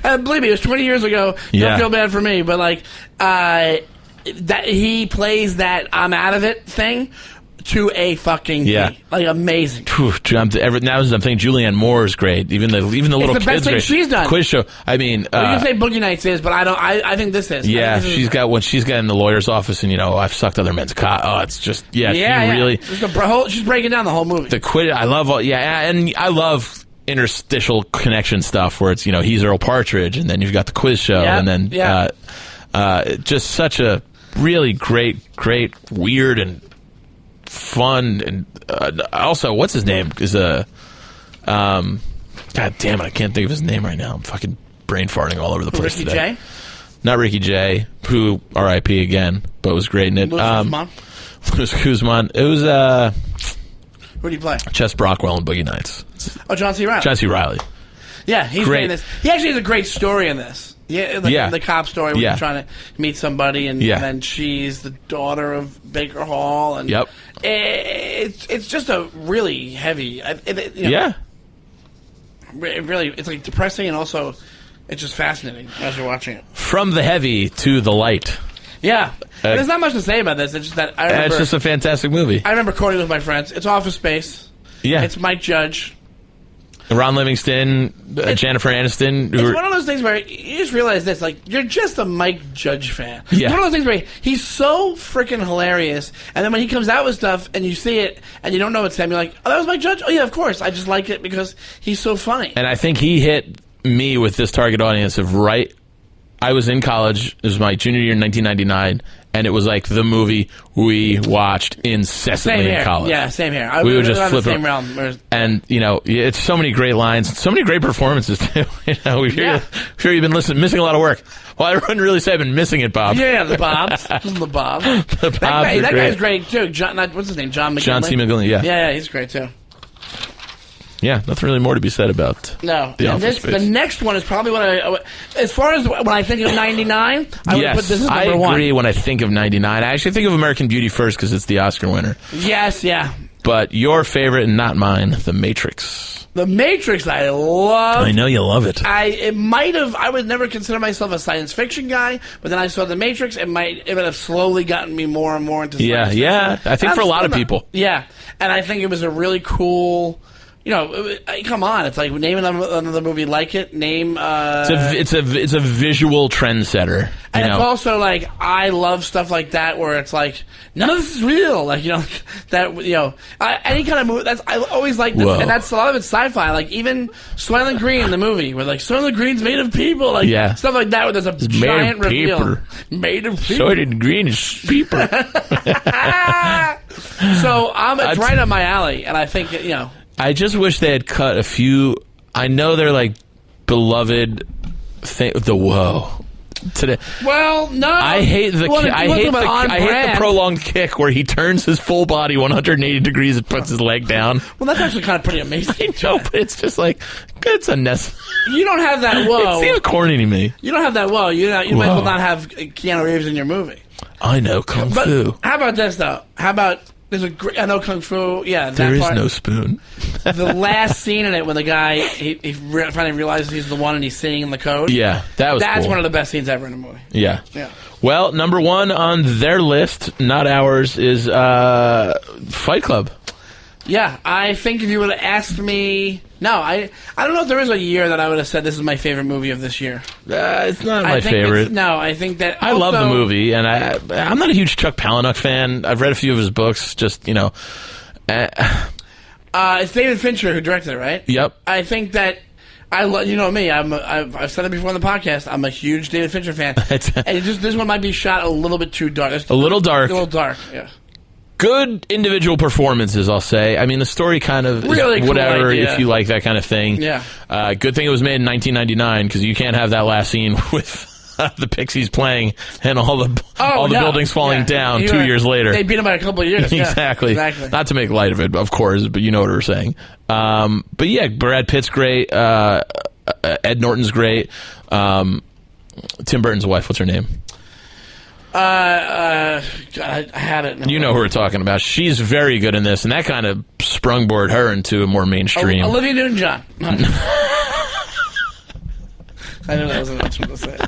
And believe me, it was 20 years ago. Don't feel bad for me, but that he plays that I'm out of it thing to a fucking T. Amazing. Now I'm thinking Julianne Moore is great. Even the little it's the kids best thing great. She's done. Quiz show. I mean, you can say Boogie Nights is, but I don't. I think this is. Yeah, she's got in the lawyer's office, and I've sucked other men's cock. Oh, it's just she really. She's breaking down the whole movie. The quiz. I love and I love interstitial connection stuff where it's he's Earl Partridge, and then you've got the quiz show, and then just such a really great, weird and fun, and also what's his name is god damn it, I can't think of his name right now. I'm fucking brain farting all over the place Ricky today. Jay? Not Ricky Jay, who R.I.P. again, but was great in it. Louis Guzman. It was who do you play? Chess Brockwell in Boogie Nights. John C. Reilly. John C. Reilly. Yeah, he's great in this. He actually has a great story in this. Yeah, the cop story where you're trying to meet somebody, and then she's the daughter of Baker Hall, and it's just a really heavy. It's like depressing, and also it's just fascinating as you're watching it. From the heavy to the light. Yeah, there's not much to say about this. It's just that I remember. It's just a fantastic movie. I remember quoting with my friends. It's Office Space. Yeah, it's Mike Judge. Ron Livingston, Jennifer Aniston. It's one of those things where you just realize this, you're just a Mike Judge fan. Yeah. It's one of those things where he's so freaking hilarious, and then when he comes out with stuff and you see it and you don't know it's him, you're like, oh, that was Mike Judge? Oh, yeah, of course. I just like it because he's so funny. And I think he hit me with this target audience of I was in college. It was my junior year in 1999. And it was like the movie we watched incessantly in college. Yeah, same here. We would just flip the same realm. And, it's so many great lines, so many great performances, too. Sure you've been missing a lot of work. Well, I wouldn't really say I've been missing it, Bob. Yeah, the Bobs. The Bob. That guy's great, too. What's his name? John McGinley? John C. McGinley, yeah. Yeah, he's great, too. Yeah, nothing really more to be said about No. The And Office Space. the next one is probably what as far as when I think of 99, I would Yes, put this as I number one. agree when I think of 99. I actually think of American Beauty first because it's the Oscar winner. Yes, yeah. But your favorite and not mine, The Matrix. The Matrix, I love. I know you love it. I would never consider myself a science fiction guy, but then I saw The Matrix. It would have slowly gotten me more and more into science fiction. Yeah. I think for a lot of people. Yeah, and I think it was a really cool. Come on! It's like name another movie like it. Name. It's a visual trendsetter. And it's also like I love stuff like that where it's like none of this is real. Like any kind of movie. I always like this, Whoa. and that's a lot of it's sci-fi. Like even Soylent Green, the movie, where like Soylent Green's made of people. Like stuff like that. Where there's a giant reveal. Paper. Made of people. Soylent Green is paper. So it's right up my alley, and I think I just wish they had cut a few. I know they're like beloved. Whoa. Today. Well, no. I hate the prolonged kick where he turns his full body 180 degrees and puts his leg down. Well, that's actually kind of pretty amazing. No, but it's just like it's unnecessary. You don't have that whoa. It seems corny to me. You don't have that whoa. You might as well not have Keanu Reeves in your movie. I know Kung Fu. How about this though? How about I know Kung Fu. Yeah, there is no spoon. The last scene in it when the guy he finally realizes he's the one and he's singing the code. Yeah, that's cool. One of the best scenes ever in a movie. Yeah. Yeah. Well, number one on their list, not ours, is Fight Club. Yeah, I think if you would have asked me, I don't know if there is a year that I would have said this is my favorite movie of this year. It's not my favorite. I think that I love the movie, and I'm not a huge Chuck Palahniuk fan. I've read a few of his books. Just it's David Fincher who directed it, right? Yep. I think that. Me. I've said it before on the podcast. I'm a huge David Fincher fan, and this one might be shot a little bit too dark. A little dark. Yeah. Good individual performances, I'll say. I mean, the story kind of really is whatever cool idea. if you like that kind of thing. Yeah. Good thing it was made in 1999 because you can't have that last scene with the Pixies playing and all the buildings falling down 2 years later. They beat them by a couple of years. Exactly. Not to make light of it, of course, but you know what we're saying. But yeah, Brad Pitt's great. Ed Norton's great. Tim Burton's wife, what's her name? God, I had it. You know who we're talking about. She's very good in this, and that kind of sprungboard her into a more mainstream. Olivia Newton-John. I knew that wasn't what I was going to say.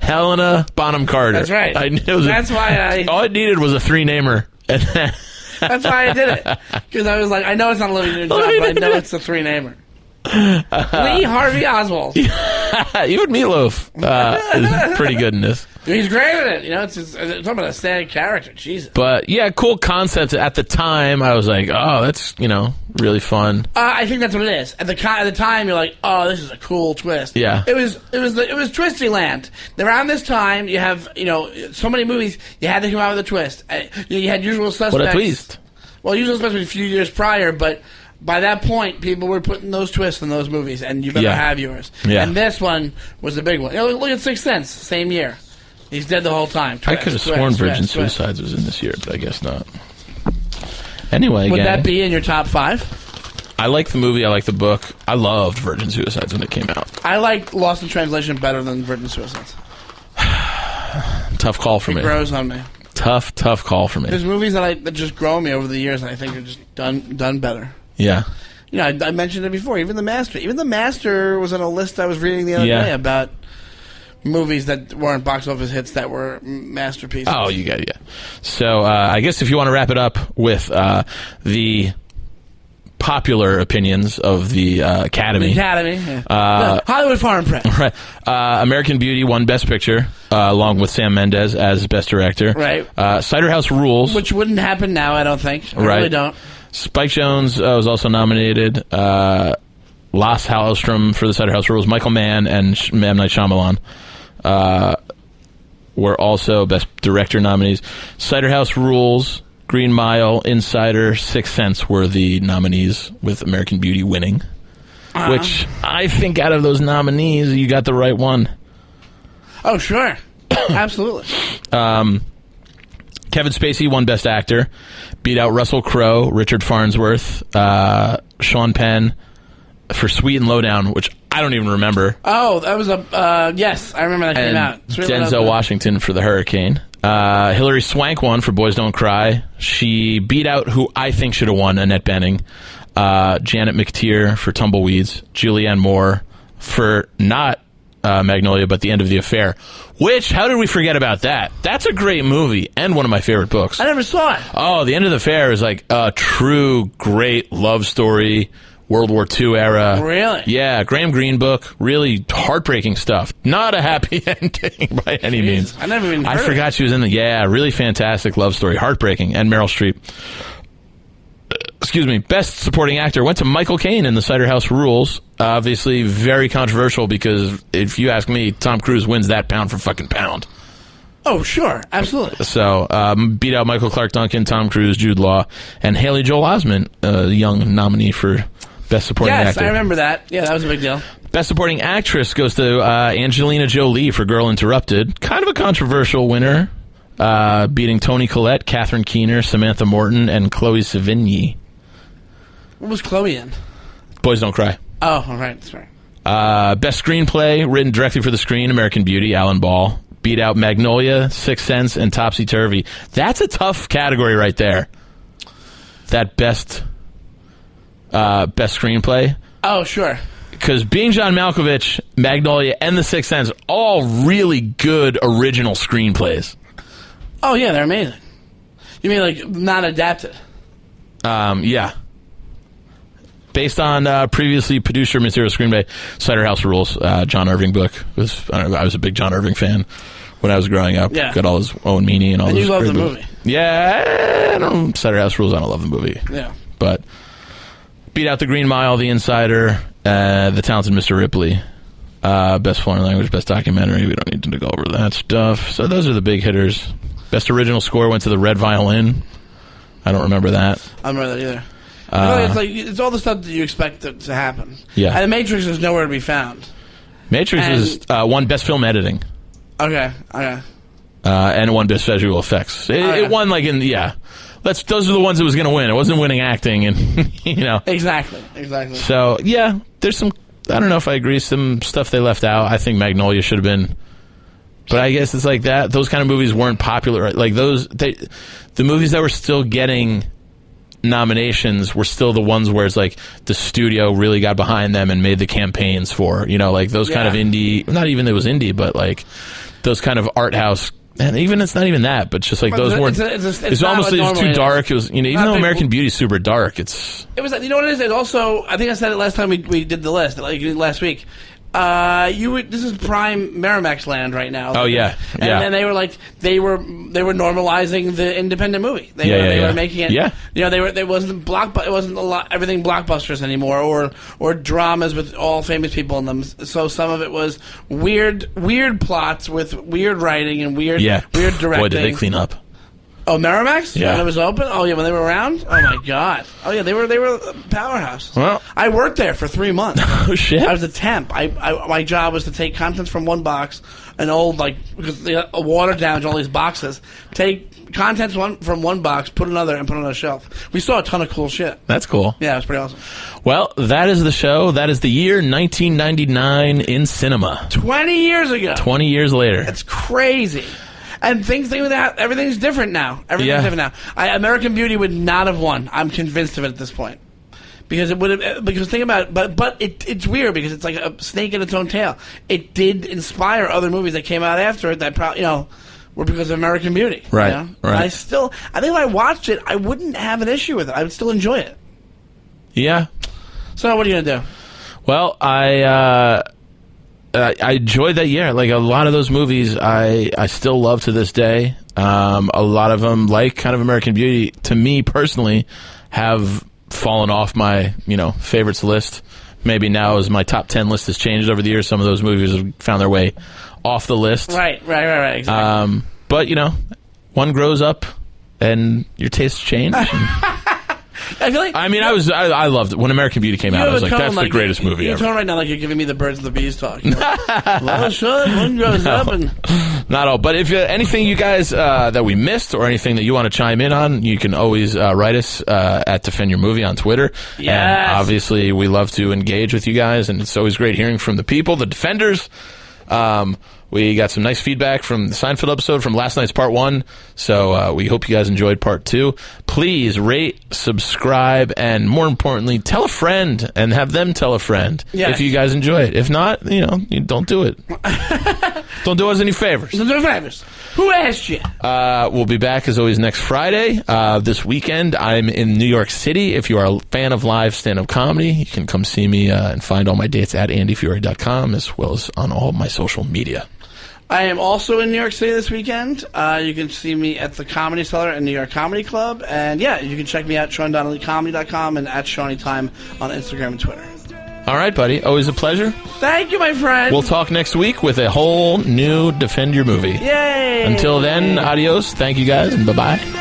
Helena Bonham Carter. That's right. That's why all it needed was a three-namer. That's why I did it. Because I was like, I know it's not Olivia Newton-John, but I know it's a three-namer. Lee Harvey Oswald. Even Meatloaf is pretty good in this. He's great at it. It's talking about a static character. Jesus. But yeah, cool concept. At the time, I was like, oh, that's really fun. I think that's what it is. At the time, you're like, oh, this is a cool twist. Yeah. It was Twisty Land. Around this time, you have so many movies. You had to come out with a twist. You had Usual Suspects. What a twist! Well, Usual Suspects was a few years prior, but. By that point, people were putting those twists in those movies, and you better have yours. Yeah. And this one was the big one. Look at Sixth Sense, same year. He's dead the whole time. I could have sworn Virgin Suicides was in this year, but I guess not. Anyway, would that be in your top 5? I like the movie. I like the book. I loved Virgin Suicides when it came out. I like Lost in Translation better than Virgin Suicides. Tough call for me. It grows on me. Tough call for me. There's movies that just grow on me over the years, and I think are just done better. Yeah. I mentioned it before. Even The Master. Even The Master was on a list I was reading the other day about movies that weren't box office hits that were masterpieces. Oh, you got it, yeah. So I guess if you want to wrap it up with the popular opinions of the Academy. The Academy. Yeah. Hollywood Foreign Press. Right. American Beauty won Best Picture, along with Sam Mendes as Best Director. Right. Cider House Rules. Which wouldn't happen now, I don't think. I really don't. Spike Jonze was also nominated. Lars Hallström for the Cider House Rules. Michael Mann and M. Night Shyamalan were also Best Director nominees. Cider House Rules, Green Mile, Insider, Sixth Sense were the nominees, with American Beauty winning. Which I think out of those nominees, you got the right one. Oh, sure. Absolutely. Kevin Spacey won Best Actor, beat out Russell Crowe, Richard Farnsworth, Sean Penn for Sweet and Lowdown, which I don't even remember. Oh, that was yes, I remember that came out. Denzel Washington for The Hurricane. Hilary Swank won for Boys Don't Cry. She beat out who I think should have won, Annette Bening. Janet McTeer for Tumbleweeds. Julianne Moore for not Magnolia, but The End of the Affair. Which, how did we forget about that? That's a great movie and one of my favorite books. I never saw it. Oh, The End of the Affair is like a true great love story, World War II era. Really? Yeah, Graham Greene book. Really heartbreaking stuff. Not a happy ending by any means. I never even heard I forgot she was in the... Yeah, really fantastic love story. Heartbreaking. And Meryl Streep. Excuse me. Best Supporting Actor went to Michael Caine in The Cider House Rules. Obviously, very controversial because if you ask me, Tom Cruise wins that pound for fucking pound. Oh, sure. Absolutely. So, beat out Michael Clark Duncan, Tom Cruise, Jude Law, and Haley Joel Osment, a young nominee for Best Supporting Actor. Yes, I remember that. Yeah, that was a big deal. Best Supporting Actress goes to Angelina Jolie for Girl Interrupted. Kind of a controversial winner, beating Toni Collette, Catherine Keener, Samantha Morton, and Chloe Sevigny. What was Chloe in? Boys Don't Cry. Oh, all right. Sorry. Best Screenplay, written directly for the screen, American Beauty, Alan Ball. Beat out Magnolia, Sixth Sense, and Topsy Turvy. That's a tough category right there. That best screenplay. Oh, sure. Because being John Malkovich, Magnolia, and The Sixth Sense, all really good original screenplays. Oh, yeah, they're amazing. You mean like not adapted? Yeah. Based on previously producer material screenplay, Cider House Rules, John Irving book. I was a big John Irving fan when I was growing up. Yeah. Got all his Owen Meany and all And those. you love the books. movie. Yeah, I don't. Cider House Rules. I don't love the movie. Yeah. But beat out The Green Mile, The Insider, The Talented Mr. Ripley. Best foreign language, best documentary. We don't need to go over that stuff. So those are the big hitters. Best original score went to The Red Violin. I don't remember that. I don't remember that either. It's all the stuff that you expect to happen. Yeah. And The Matrix is nowhere to be found. Matrix is won best film editing. Okay. And won best visual effects. It won those are the ones it was going to win. It wasn't winning acting, and Exactly. So yeah, there's some. I don't know if I agree. Some stuff they left out. I think Magnolia should have been. But I guess it's like that. Those kind of movies weren't popular. Right? Like the movies that were still getting nominations were still the ones where it's like the studio really got behind them and made the campaigns for, like those kind of indie, not even it was indie, but like those kind of art house, and even it's not even that, but just like those weren't, it's almost too dark. It was, even though American Beauty's super dark, it was, what it is? It also, I think I said it last time we did the list, like last week. This is prime Miramax land right now. Oh yeah, and they were like they were normalizing the independent movie. They were making it. Yeah, it wasn't it wasn't everything blockbusters anymore, or dramas with all famous people in them. So some of it was weird plots with weird writing and weird directing. Boy, did they clean up. Oh, Miramax? Yeah. When it was open? Oh, yeah, when they were around? Oh, my God. Oh, yeah, they were a powerhouse. Well, I worked there for 3 months. Oh, shit. I was a temp. My job was to take contents from one box, an old, because they got watered down to all these boxes, take contents from one box, put another, and put it on a shelf. We saw a ton of cool shit. That's cool. Yeah, it was pretty awesome. Well, that is the show. That is the year 1999 in cinema. 20 years ago. 20 years later. That's crazy. And think of that. Everything's different now. Different now. American Beauty would not have won. I'm convinced of it at this point. Because it would have. Because think about it. But it's weird because it's like a snake in its own tail. It did inspire other movies that came out after it that probably were because of American Beauty. Right. Right. I think if I watched it, I wouldn't have an issue with it. I would still enjoy it. Yeah. So what are you gonna do? Well, I enjoyed that year. Like a lot of those movies, I still love to this day. A lot of them, like kind of American Beauty, to me personally, have fallen off my favorites list. Maybe now as my top 10 list has changed over the years, some of those movies have found their way off the list. Right. Exactly. But one grows up and your tastes change. I feel like I mean, I loved it. When American Beauty came out, I was like, that's the greatest movie You're ever. talking right now like you're giving me the birds and the bees talk. You know? Well, son, one grows up and... Not all. But if anything you guys that we missed or anything that you want to chime in on, you can always write us at Defend Your Movie on Twitter. Yes. And obviously, we love to engage with you guys, and it's always great hearing from the people, the defenders. We got some nice feedback from the Seinfeld episode from last night's part 1, so we hope you guys enjoyed part 2. Please rate, subscribe, and more importantly, tell a friend and have them tell a friend if you guys enjoy it. If not, you don't do it. Don't do us any favors. Don't do us favors. Who asked you? We'll be back, as always, next Friday. This weekend, I'm in New York City. If you are a fan of live stand-up comedy, you can come see me and find all my dates at andyfury.com, as well as on all my social media. I am also in New York City this weekend. You can see me at the Comedy Cellar and New York Comedy Club. And, yeah, you can check me out at SeanDonnellyComedy.com and at SeannyTime on Instagram and Twitter. All right, buddy. Always a pleasure. Thank you, my friend. We'll talk next week with a whole new Defend Your Movie. Yay! Until then, adios. Thank you, guys, and bye-bye.